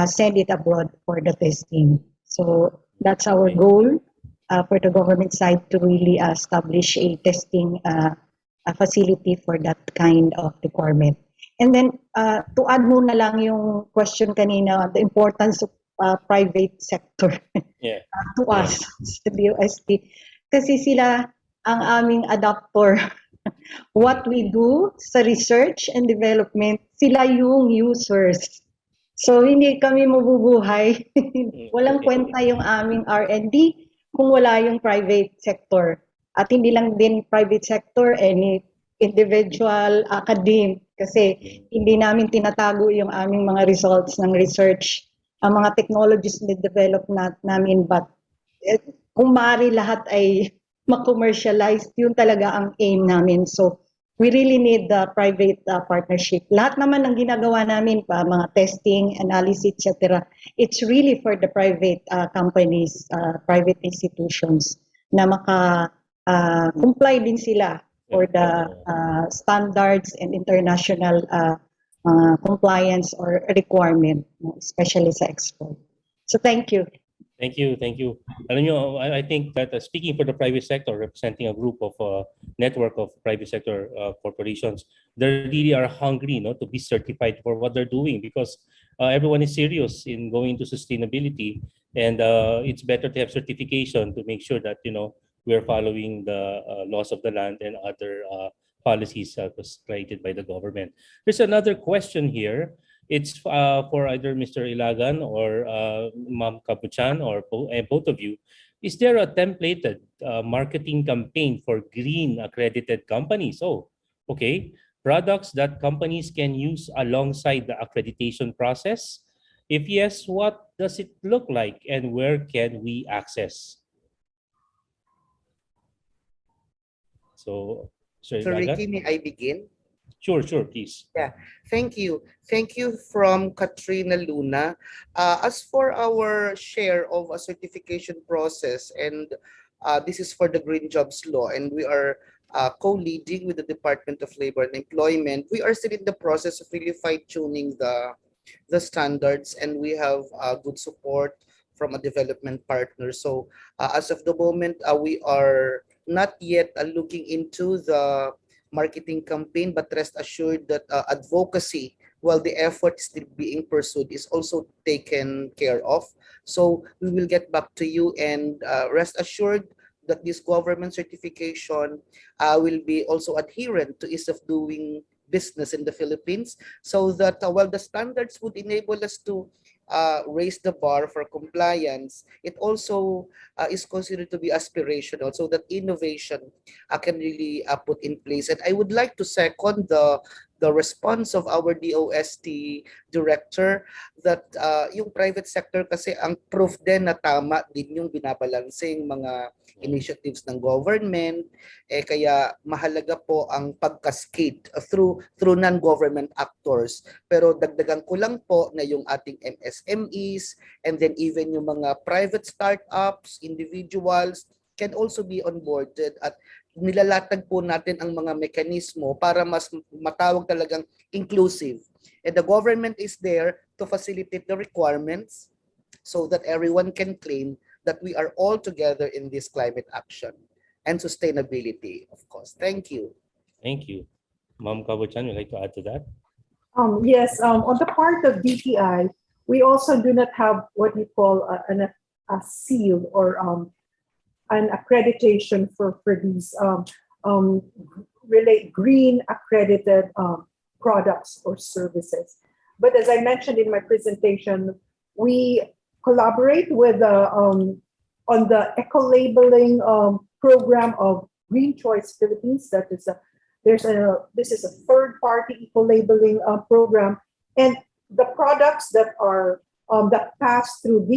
send it abroad for the testing. So that's our goal for the government side, to really establish a testing facility for that kind of requirement. And then to add muna lang yung question kanina, the importance of private sector to us, sa DOST. Kasi sila ang aming adapter. What we do sa research and development, sila yung users. So hindi kami mabubuhay. Walang kwenta yung aming R&D kung wala yung private sector. At hindi lang din private sector, any individual, academe. Kasi hindi namin tinatago yung aming mga results ng research, ang mga technologies na develop namin. But kung maaari lahat ay ma-commercialize, yun talaga ang aim namin. So we really need the private partnership. Lahat naman ng ginagawa namin pa, mga testing, analysis, etc. It's really for the private companies, private institutions na maka-comply din sila for the standards and international compliance or requirement, especially sa export. So thank you. Thank you, thank you. Alam nyo, I think that speaking for the private sector, representing a group of network of private sector corporations, they really are hungry, to be certified for what they're doing, because everyone is serious in going to sustainability, and it's better to have certification to make sure that we're following the laws of the land and other policies created by the government. There's another question here. It's for either Mr. Ilagan or Ma'am Cabochan, or both of you. Is there a templated marketing campaign for green accredited companies? Oh, okay. Products that companies can use alongside the accreditation process? If yes, what does it look like and where can we access? So, Sir So Ricky, Ilagan? may I begin? Sure, please. Yeah, thank you. Thank you from Katrina Luna. As for our share of a certification process, and this is for the Green Jobs Law, and we are co-leading with the Department of Labor and Employment. We are still in the process of really fine-tuning the standards, and we have good support from a development partner. So as of the moment, we are not yet looking into the marketing campaign, but rest assured that advocacy, while the effort is still being pursued, is also taken care of. So we will get back to you, and rest assured that this government certification will be also adherent to ease of doing business in the Philippines, so that while the standards would enable us to raise the bar for compliance, it also is considered to be aspirational, so that innovation can really put in place. And I would like to second the response of our DOST director that yung private sector kasi ang proof din na tama din yung binabalansing mga initiatives ng government, kaya mahalaga po ang pag-cascade through non-government actors. Pero dagdagan ko lang po na yung ating MSMEs, and then even yung mga private startups, individuals can also be onboarded, at nilalatag po natin ang mga mekanismo para mas matawag talagang inclusive. And the government is there to facilitate the requirements so that everyone can claim that we are all together in this climate action and sustainability, of course. Thank you. Thank you. Ma'am Cabochan, would you like to add to that? Yes, on the part of DTI, we also do not have what we call a seal or an accreditation for these green accredited products or services. But as I mentioned in my presentation, we collaborate with on the eco-labeling program of Green Choice Philippines. That is this is a third-party eco-labeling program, and the products that are that pass through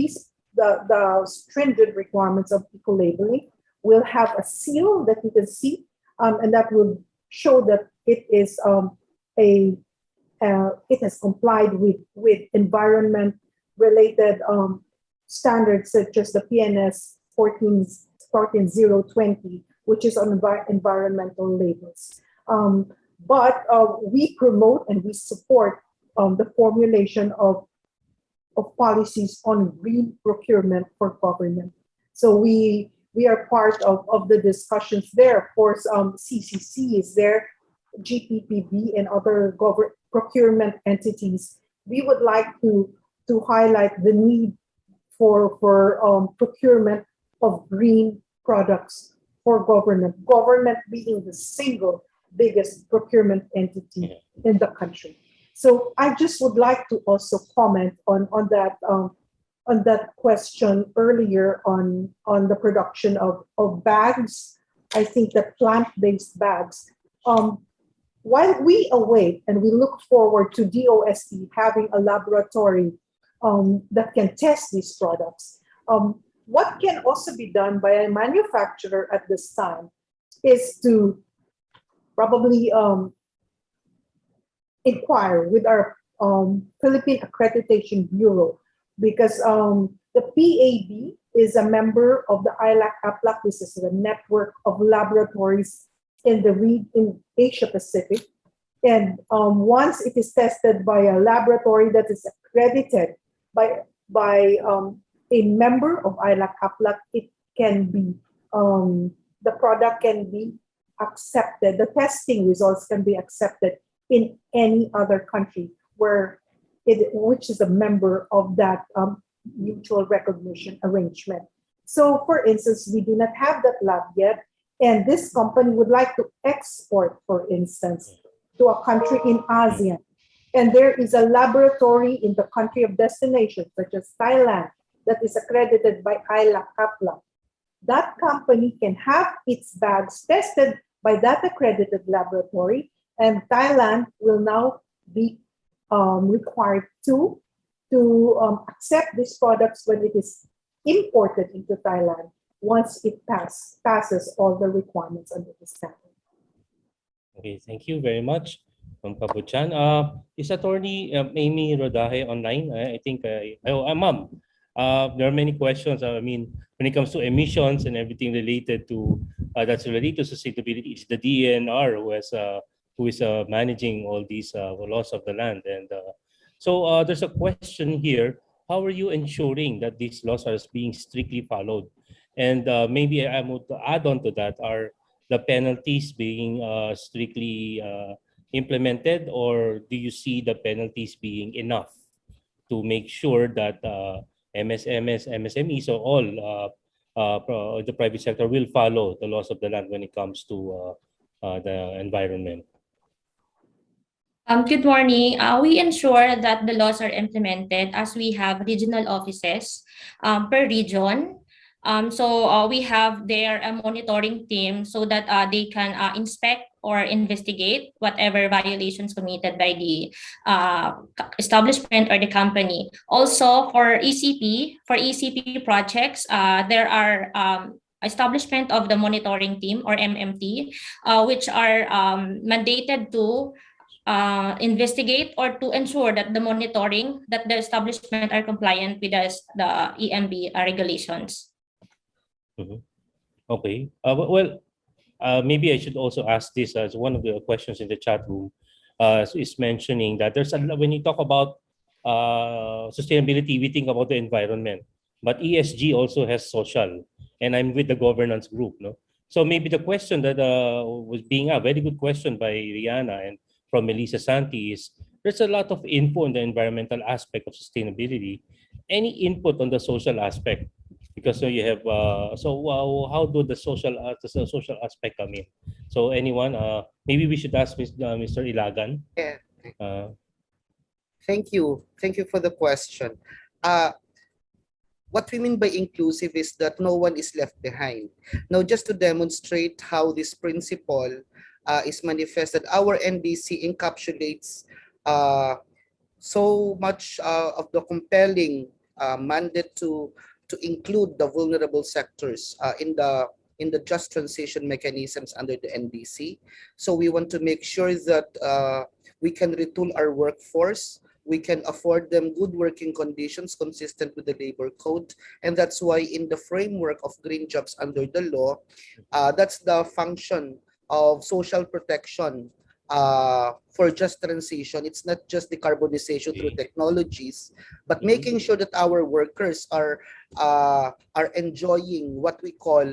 the stringent requirements of eco-labeling will have a seal that you can see, and that will show that it is it has complied with environment related standards such as the PNS 14020, which is on environmental labels. But we promote and we support the formulation of policies on green procurement for government. So we are part of the discussions there. Of course, CCC is there, GPPB and other procurement entities. We would like to highlight the need for procurement of green products for government being the single biggest procurement entity in the country. So I just would like to also comment on that question earlier on the production of bags. I think that plant-based bags. While we await and we look forward to DOST having a laboratory that can test these products, what can also be done by a manufacturer at this time is to probably inquire with our Philippine Accreditation Bureau, because the PAB is a member of the ILAC-APLAC. This is a network of laboratories in Asia Pacific. And once it is tested by a laboratory that is accredited by a member of ILAC HAPLAC, it can be, the product can be accepted, the testing results can be accepted in any other country which is a member of that mutual recognition arrangement. So for instance, we do not have that lab yet, and this company would like to export, for instance, to a country in ASEAN. And there is a laboratory in the country of destination, such as Thailand, that is accredited by ILAC HAPLAC. That company can have its bags tested by that accredited laboratory, and Thailand will now be required to accept these products when it is imported into Thailand once it passes all the requirements under the standard. Okay, thank you very much, Cabochan. Is Attorney Aime Rodaje online? I think, Ma'am, there are many questions. I mean, when it comes to emissions and everything related to that's related to sustainability, it's the DENR who is managing all these laws of the land. And so there's a question here: how are you ensuring that these laws are being strictly followed? And maybe I would add on to that: are the penalties being strictly implemented, or do you see the penalties being enough to make sure that MSMEs or all the private sector will follow the laws of the land when it comes to the environment? Good morning. We ensure that the laws are implemented as we have regional offices per region. So we have their monitoring team so that they can inspect or investigate whatever violations committed by the establishment or the company. Also for ECP projects, there are establishment of the monitoring team or MMT, which are mandated to investigate or to ensure that the monitoring, that the establishment are compliant with the EMB regulations. Mm-hmm. Okay. Maybe I should also ask this as one of the questions in the chat room is mentioning that when you talk about sustainability, we think about the environment, but ESG also has social, and I'm with the governance group, no? So maybe the question that was being a very good question by Rihanna and from Melissa Santi is, there's a lot of info on the environmental aspect of sustainability. Any input on the social aspect? Because you have how do the social aspect come in? So anyone, maybe we should ask Mr. Ilagan. Yeah. Thank you for the question. What we mean by inclusive is that no one is left behind. Now, just to demonstrate how this principle is manifested, our NDC encapsulates so much of the compelling mandate to include the vulnerable sectors in the just transition mechanisms under the NDC. So we want to make sure that we can retool our workforce, we can afford them good working conditions consistent with the labor code, and that's why in the framework of green jobs under the law, that's the function of social protection for just transition. It's not just decarbonization through technologies, but making sure that our workers are enjoying what we call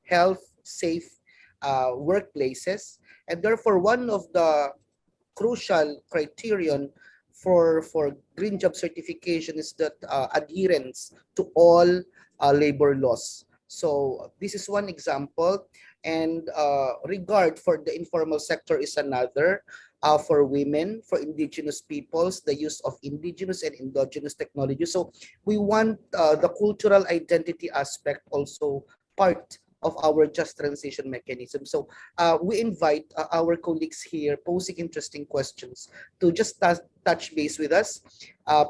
health, safe workplaces. And therefore, one of the crucial criterion for green job certification is that adherence to all labor laws. So this is one example, and regard for the informal sector is another. For women, for indigenous peoples, the use of indigenous and endogenous technology. So we want the cultural identity aspect also part of our just transition mechanism. So we invite our colleagues here posing interesting questions to just touch base with us.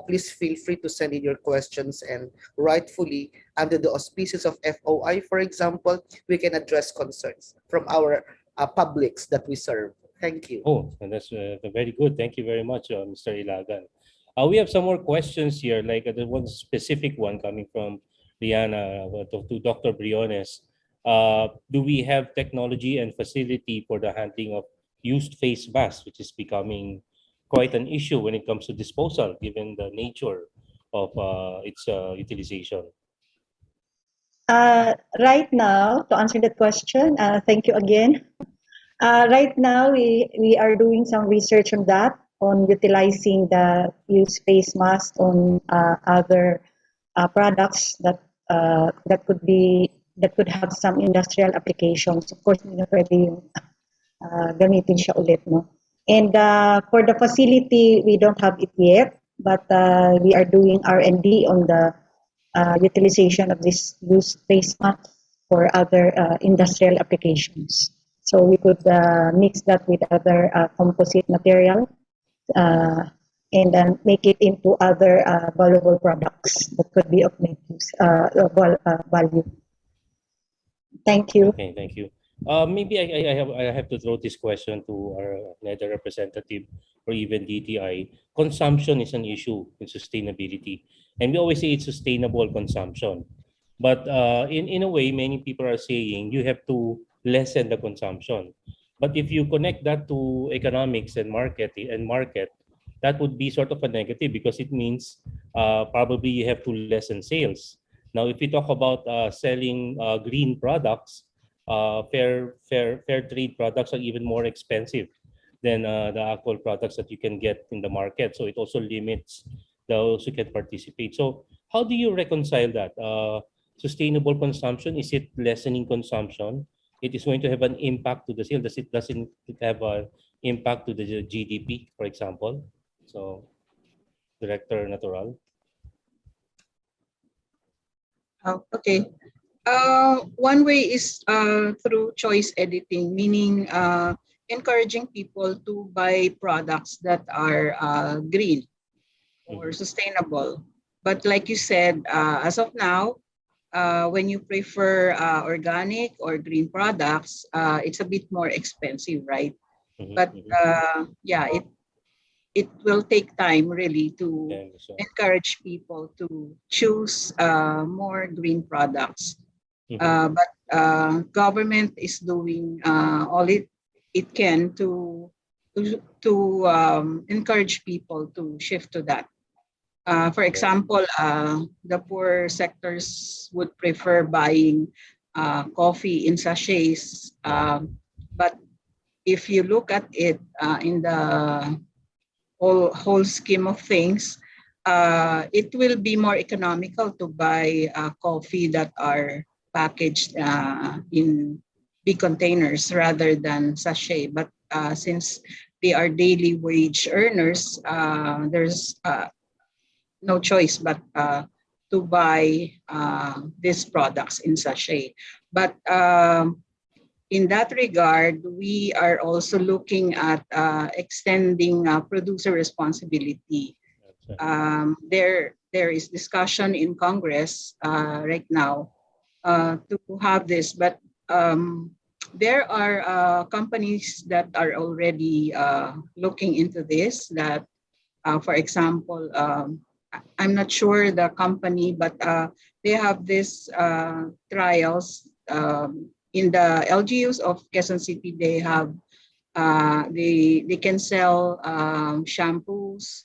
Please feel free to send in your questions, and rightfully under the auspices of FOI, for example, we can address concerns from our publics that we serve. Thank you. Oh, and that's very good. Thank you very much, Mr. Ilagan. We have some more questions here, like the one specific one coming from Rihanna to Dr. Briones. Do we have technology and facility for the handling of used face masks, which is becoming quite an issue when it comes to disposal, given the nature of its utilization? Right now, to answer that question, thank you again. Right now, we are doing some research on that, on utilizing the used face mask on other products that could have some industrial applications. Of course, hindi na pwede yung gamitin siya ulit, no? And for the facility, we don't have it yet, but we are doing R&D on the utilization of this used face mask for other industrial applications. So we could mix that with other composite material and then make it into other valuable products that could be of value. Thank you. Okay, thank you. Maybe I have to throw this question to our NEDA representative or even DTI. Consumption is an issue in sustainability, and we always say it's sustainable consumption. But in a way, many people are saying you have to lessen the consumption. But if you connect that to economics and market, that would be sort of a negative because it means probably you have to lessen sales. Now, if we talk about selling green products, fair trade products are even more expensive than the actual products that you can get in the market. So it also limits those who can participate. So how do you reconcile that? Sustainable consumption, is it lessening consumption? It is going to have an impact to the sale. Doesn't it have an impact to the GDP, for example? So, Director Natural. Okay. One way is through choice editing, meaning encouraging people to buy products that are green or sustainable. But like you said, as of now, when you prefer organic or green products, it's a bit more expensive, right? But yeah, it will take time really to encourage people to choose more green products. But government is doing all it can to encourage people to shift to that. For example, the poor sectors would prefer buying coffee in sachets. But if you look at it in the whole scheme of things, it will be more economical to buy coffee that are packaged in big containers rather than sachet. But since they are daily wage earners, there's no choice but to buy these products in sachet. But in that regard, we are also looking at extending producer responsibility. There is discussion in Congress right now to have this, but there are companies that are already looking into this. That, for example, I'm not sure the company, but they have this trials in the LGUs of Quezon City. They have they can sell shampoos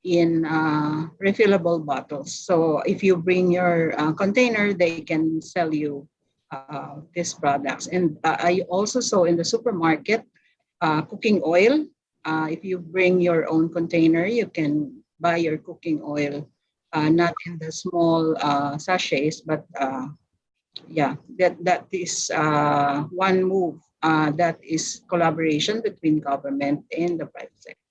in refillable bottles. So if you bring your container, they can sell you these products. And I also saw in the supermarket cooking oil. If you bring your own container, you can buy your cooking oil, not in the small sachets, but yeah, that is one move that is collaboration between government and the private sector.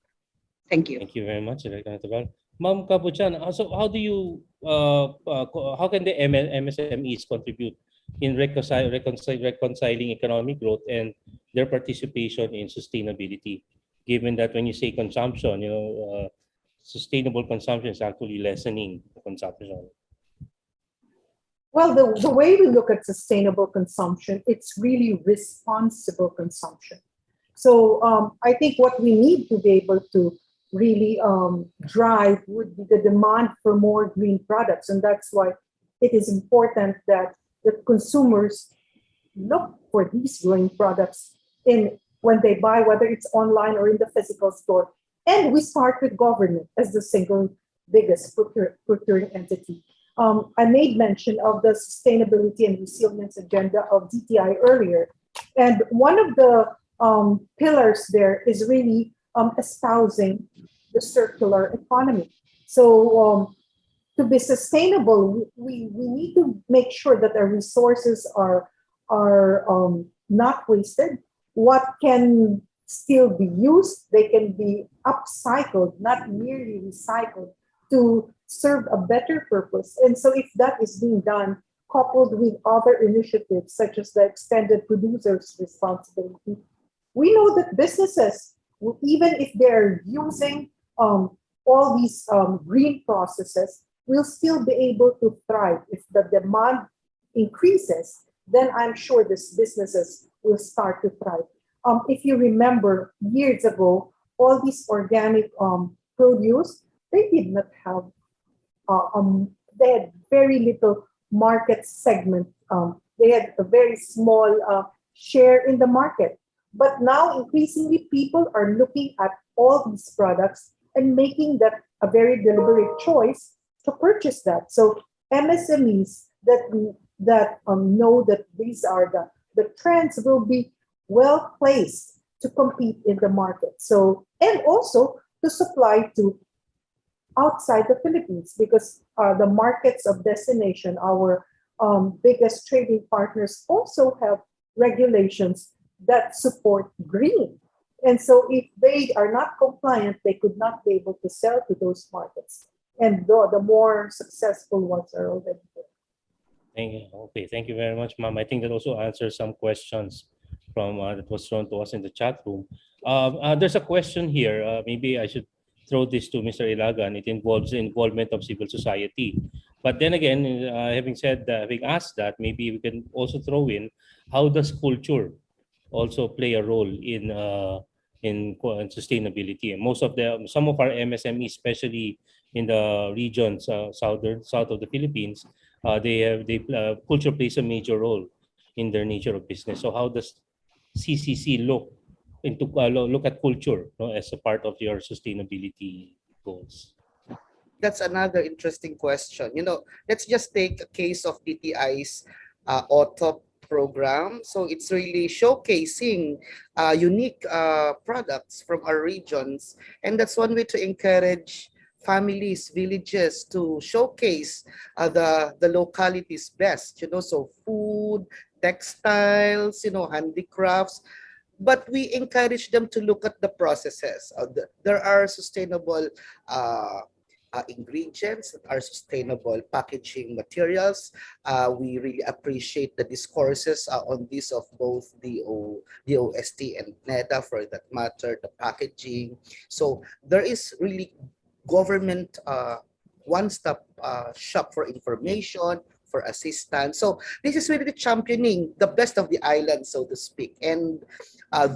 Thank you. Thank you very much, Director Natural. Ma'am Cabochan, so how do you, how can the MSMEs contribute in reconciling economic growth and their participation in sustainability? Given that when you say consumption, sustainable consumption is actually lessening consumption. Well, the way we look at sustainable consumption, it's really responsible consumption. So I think what we need to be able to really drive would be the demand for more green products. And that's why it is important that the consumers look for these green products when they buy, whether it's online or in the physical store. And we start with government as the single biggest procuring entity. I made mention of the sustainability and resilience agenda of DTI earlier. And one of the pillars there is really espousing the circular economy. So to be sustainable, we need to make sure that our resources are not wasted. What can still be used, they can be upcycled, not merely recycled, to serve a better purpose. And so if that is being done, coupled with other initiatives such as the extended producer's responsibility, we know that businesses, even if they're using all these green processes, will still be able to thrive. If the demand increases, then I'm sure these businesses will start to thrive. If you remember, years ago, all these organic produce, they did not have, they had very little market segment. They had a very small share in the market. But now increasingly people are looking at all these products and making that a very deliberate choice to purchase that. So MSMEs that know that these are the trends will be well placed to compete in the market. So, and also to supply to outside the Philippines, because the markets of destination, our biggest trading partners, also have regulations that support green. And so if they are not compliant, they could not be able to sell to those markets. And the more successful ones are already there. Thank you. Okay, thank you very much, ma'am. I think that also answers some questions from that was thrown to us in the chat room. There's a question here. Maybe I should throw this to Mr. Ilagan. It involves the involvement of civil society. But then again, having asked that, maybe we can also throw in, how does culture also play a role in sustainability? And some of our MSMEs, especially in the regions south of the Philippines, culture plays a major role in their nature of business. So how does CCC look at culture, as a part of your sustainability goals? That's another interesting question. Let's just take a case of DTI's auto program. So it's really showcasing unique products from our regions. And that's one way to encourage families, villages to showcase the localities best, so food, textiles, handicrafts. But we encourage them to look at the processes. There are sustainable ingredients, that are sustainable packaging materials. We really appreciate the discourses on this of both DOST and NEDA, for that matter, the packaging. So there is really government one-stop shop for information, for assistance. So this is really championing the best of the island, so to speak. And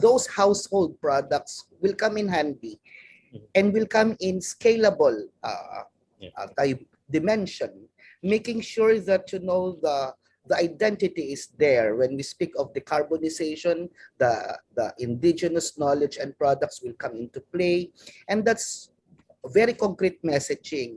those household products will come in handy and will come in scalable dimension, making sure that the identity is there. When we speak of decarbonization, the indigenous knowledge and products will come into play. And that's very concrete messaging.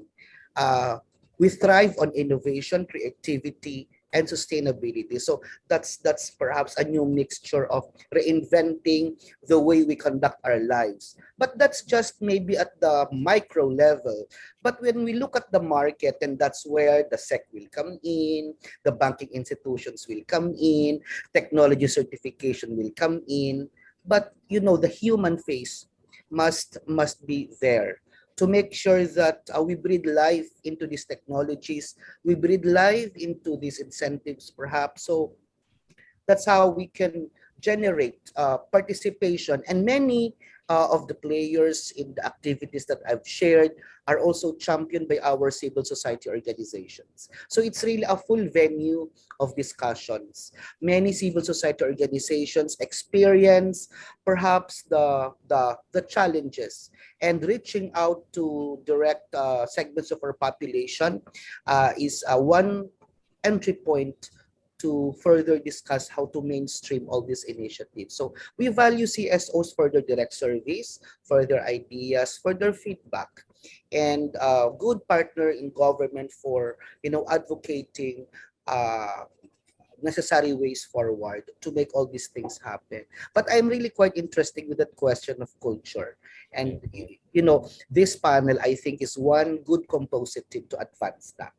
We thrive on innovation, creativity, and sustainability. So that's perhaps a new mixture of reinventing the way we conduct our lives. But that's just maybe at the micro level. But when we look at the market, and that's where the SEC will come in, the banking institutions will come in, technology certification will come in. But the human face must be there to make sure that we breathe life into these technologies, we breathe life into these incentives, perhaps. So that's how we can generate participation. And many of the players in the activities that I've shared are also championed by our civil society organizations. So it's really a full venue of discussions. Many civil society organizations experience perhaps the challenges, and reaching out to direct segments of our population is one entry point to further discuss how to mainstream all these initiatives. So we value CSOs for their direct surveys, for their ideas, for their feedback. and a good partner in government for advocating necessary ways forward to make all these things happen. But I'm really quite interested with that question of culture. And, this panel, I think, is one good composite team to advance that.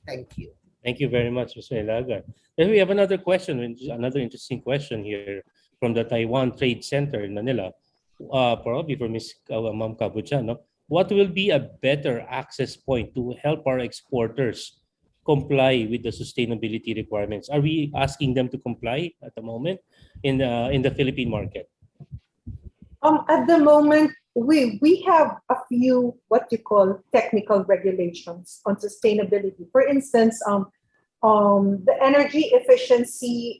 Thank you. Thank you very much, Mr. Ilagan. Then we have another question, another interesting question here from the Taiwan Trade Center in Manila, probably for Ma'am Cabochan. No? What will be a better access point to help our exporters comply with the sustainability requirements? Are we asking them to comply at the moment in the Philippine market? At the moment, we have a few what you call technical regulations on sustainability. For instance, the energy efficiency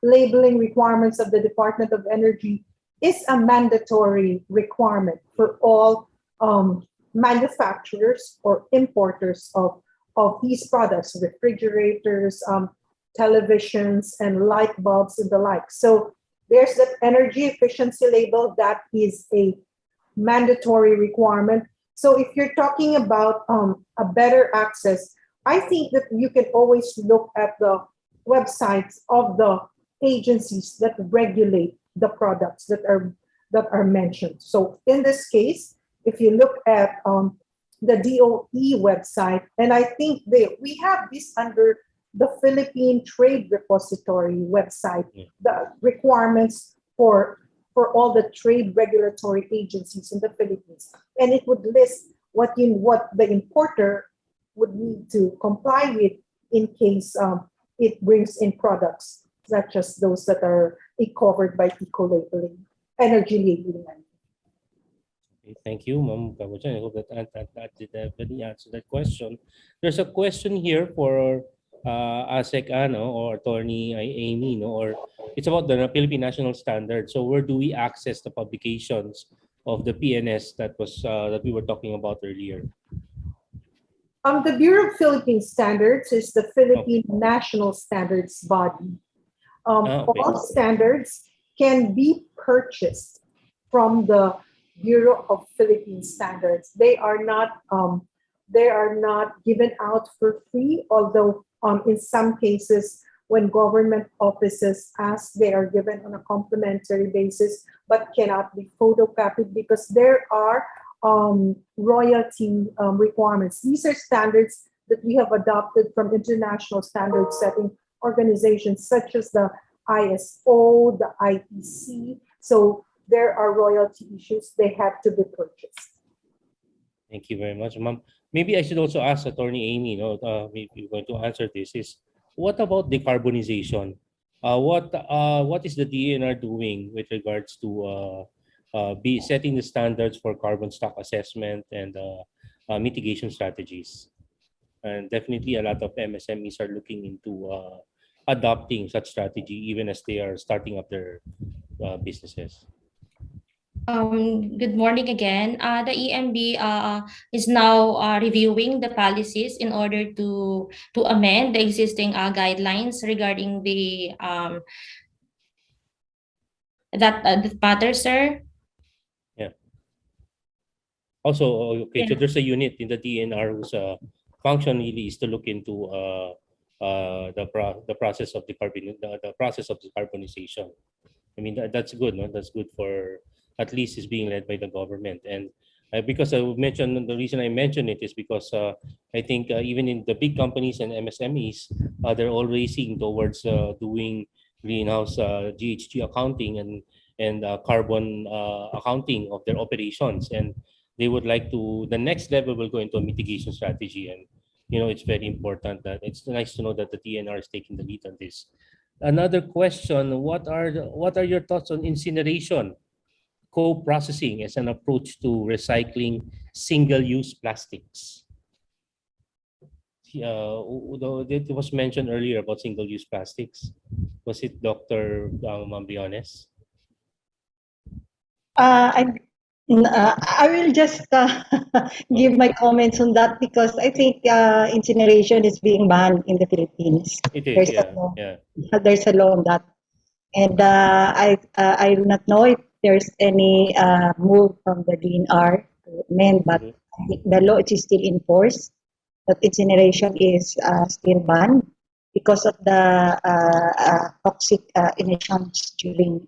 labeling requirements of the Department of Energy is a mandatory requirement for all manufacturers or importers of these products, refrigerators, televisions, and light bulbs and the like. So there's that energy efficiency label that is a mandatory requirement. So if you're talking about a better access, I think that you can always look at the websites of the agencies that regulate the products that are mentioned. So in this case, if you look at the DOE website, and I think we have this under the Philippine Trade Repository website, the requirements for all the trade regulatory agencies in the Philippines, and it would list what the importer would need to comply with in case it brings in products such as those that are covered by eco-labeling, energy labeling. Thank you, Ma'am Cabochan. I hope that did definitely answer that question. There's a question here for ASEC or Attorney Aime, or it's about the Philippine National Standard. So where do we access the publications of the PNS that we were talking about earlier? The Bureau of Philippine Standards is the Philippine National Standards body. All standards can be purchased from the Bureau of Philippine Standards. They are not given out for free, although in some cases when government offices ask, they are given on a complimentary basis, but cannot be photocopied because there are royalty requirements. These are standards that we have adopted from international standard setting organizations such as the ISO, the IEC. So there are royalty issues. They have to be purchased. Thank you very much, Ma'am. Maybe I should also ask Attorney Aime, maybe you're going to answer this, is what about decarbonization? What is the DNR doing with regards to setting the standards for carbon stock assessment and mitigation strategies? And definitely a lot of MSMEs are looking into adopting such strategy even as they are starting up their businesses. Good morning again. The EMB is now reviewing the policies in order to amend the existing guidelines regarding the that matter, sir. Yeah. Also, okay, so there's a unit in the DNR whose function really is to look into the process of the process of decarbonization. I mean that's good, no? That's good for at least it's being led by the government. And because I mentioned, the reason I mentioned it is because I think even in the big companies and MSMEs, they're all racing towards doing greenhouse GHG accounting and carbon accounting of their operations. And they would like to, the next level will go into a mitigation strategy. And it's very important that it's nice to know that the DNR is taking the lead on this. Another question, what are your thoughts on incineration, co-processing as an approach to recycling single-use plastics? It was mentioned earlier about single-use plastics. Was it Dr. Briones? I will just give my comments on that because I think incineration is being banned in the Philippines. It is, There's a law on that. And I do not know if there's any move from the DNR to amend, but the law is still in force, but incineration is still banned because of the toxic emissions during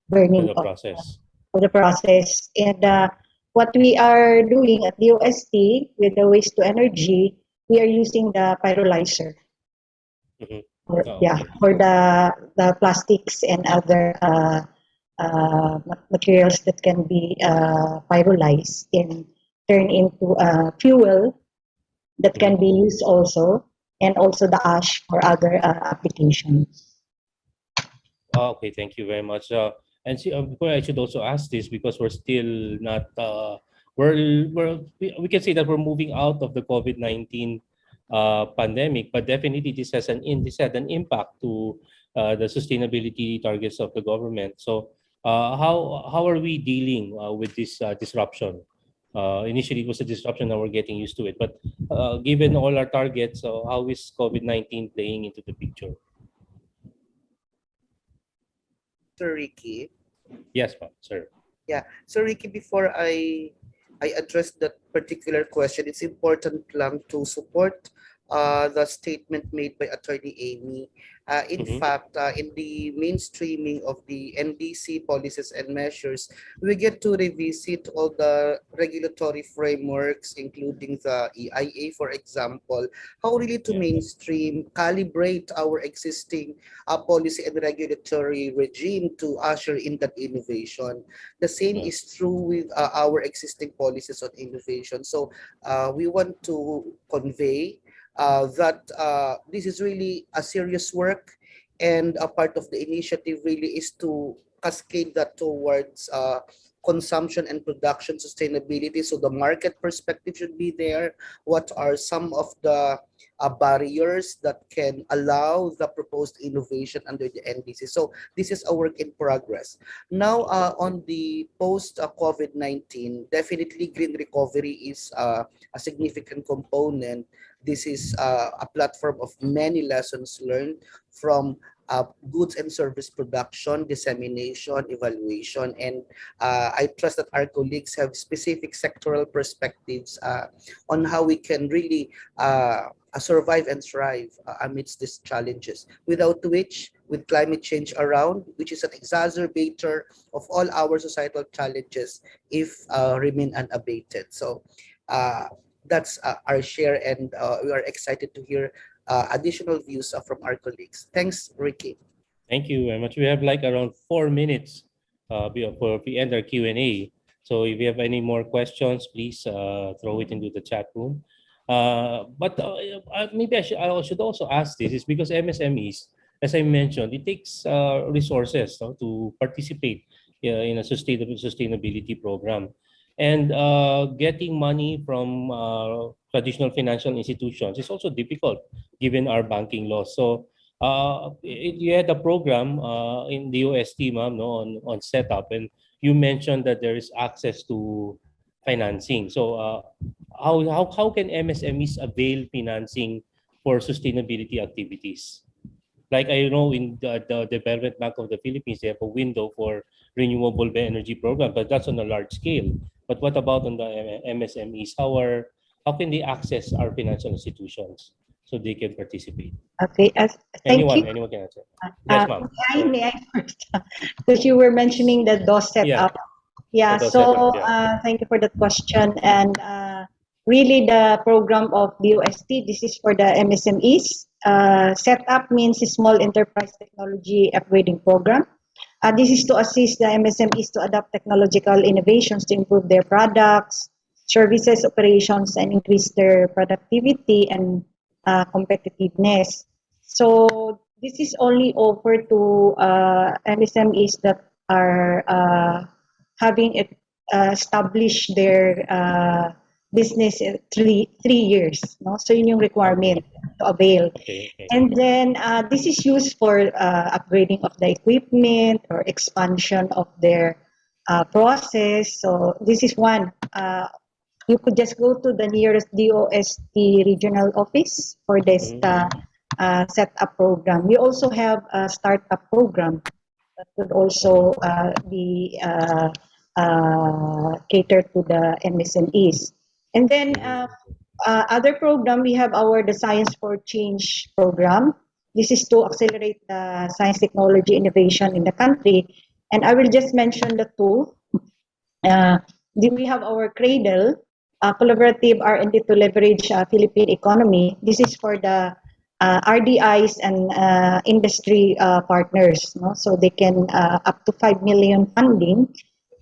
burning the process. of the process. And what we are doing at the DOST with the waste to energy, we are using the pyrolyzer. Mhm. For, Oh, yeah, okay. for the plastics and other materials that can be pyrolyzed and turned into fuel that can be used also, and also the ash for other applications. Okay, thank you very much. And see, before I should also ask this because we're still not we can say that we're moving out of the COVID-19 pandemic, but definitely this had an impact to the sustainability targets of the government. So how are we dealing with this disruption? Initially, it was a disruption, now we're getting used to it. But given all our targets, how is COVID-19 playing into the picture? Sir Ricky. Yes, ma'am, sir. Yeah. So Ricky, before I address that particular question, it's important lang to support the statement made by Attorney Aime. In Mhm. fact, in the mainstreaming of the NDC policies and measures, we get to revisit all the regulatory frameworks, including the EIA, for example, how really to Yeah. mainstream, calibrate our existing policy and regulatory regime to usher in that innovation. The same Yeah. is true with our existing policies on innovation. So we want to convey that this is really a serious work, and a part of the initiative really is to cascade that towards consumption and production sustainability. So the market perspective should be there. What are some of the barriers that can allow the proposed innovation under the NDC? So this is a work in progress. Now, on the post-COVID-19, definitely green recovery is a significant component. This is a platform of many lessons learned from goods and service production, dissemination, evaluation, and I trust that our colleagues have specific sectoral perspectives on how we can really survive and thrive amidst these challenges, without which, with climate change around, which is an exacerbator of all our societal challenges if remain unabated. So that's our share, and we are excited to hear additional views from our colleagues. Thanks, Ricky. Thank you very much. We have like around 4 minutes before we end our Q&A. So if you have any more questions, please throw it into the chat room. But maybe I should also ask this is because MSMEs, as I mentioned, it takes resources to participate in a sustainability program. And getting money from traditional financial institutions is also difficult given our banking laws. So you had a program in the OST, ma'am, no, on setup, and you mentioned that there is access to financing. So how can MSMEs avail financing for sustainability activities? Like I know in the Development Bank of the Philippines, they have a window for renewable energy program, but that's on a large scale. But what about on the MSMEs? How can they access our financial institutions so they can participate? Okay, thank you. Anyone can answer. Yes, ma'am. May I first? Because you were mentioning the DOST Yeah, setup. Yeah, the DOST so setup, yeah. thank you for that question. And really, the program of DOST, this is for the MSMEs. Setup means Small Enterprise Technology Upgrading Program. This is to assist the MSMEs to adopt technological innovations to improve their products, services, operations, and increase their productivity and competitiveness. So this is only offered to MSMEs that are having it established their business in three years. No? So yun yung requirement to avail. Okay, okay. And then this is used for upgrading of the equipment or expansion of their process. So this is one. You could just go to the nearest DOST regional office for this setup program. We also have a startup program that could also be catered to the MSMEs. And then other program, we have the Science for Change program. This is to accelerate the science, technology, innovation in the country. And I will just mention the two. We have our Cradle, collaborative R&D to leverage Philippine economy. This is for the RDIs and industry partners, no? So they can up to 5 million funding,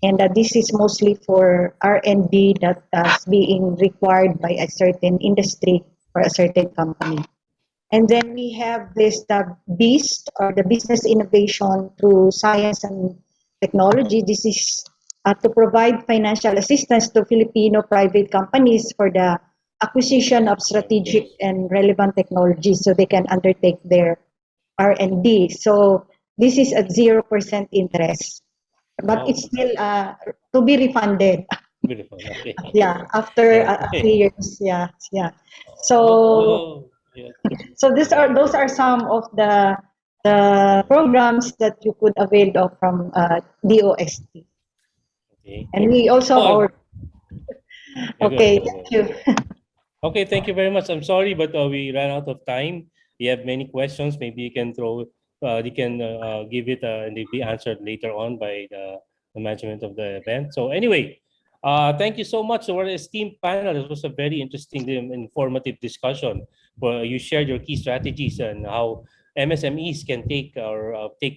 and this is mostly for R&D that is being required by a certain industry or a certain company. And then we have this the BEAST, or the Business Innovation through Science and Technology. This is to provide financial assistance to Filipino private companies for the acquisition of strategic and relevant technologies so they can undertake their R&D. So this is at 0% interest, but it's still to be refunded. Beautiful. Okay. Yeah, after a few years. Yeah. So those are some of the programs that you could avail of from DOST. Okay. And we also have our. Okay, thank you. Okay, thank you very much. I'm sorry, but we ran out of time. We have many questions. Maybe you can give it and they'll be answered later on by the management of the event. So anyway, thank you so much to our esteemed panel. It was a very interesting and informative discussion where you shared your key strategies and how MSMEs can take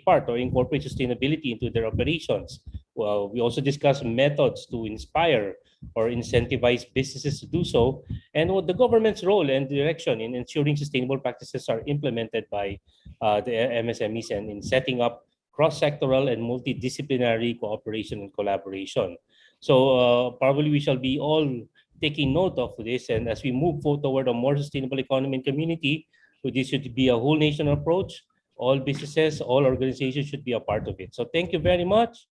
part or incorporate sustainability into their operations. Well, we also discussed methods to inspire or incentivize businesses to do so, and what the government's role and direction in ensuring sustainable practices are implemented by the MSMEs and in setting up cross-sectoral and multidisciplinary cooperation and collaboration. So probably we shall be all taking note of this, and as we move forward toward a more sustainable economy and community, this should be a whole nation approach. All businesses, all organizations should be a part of it. So thank you very much.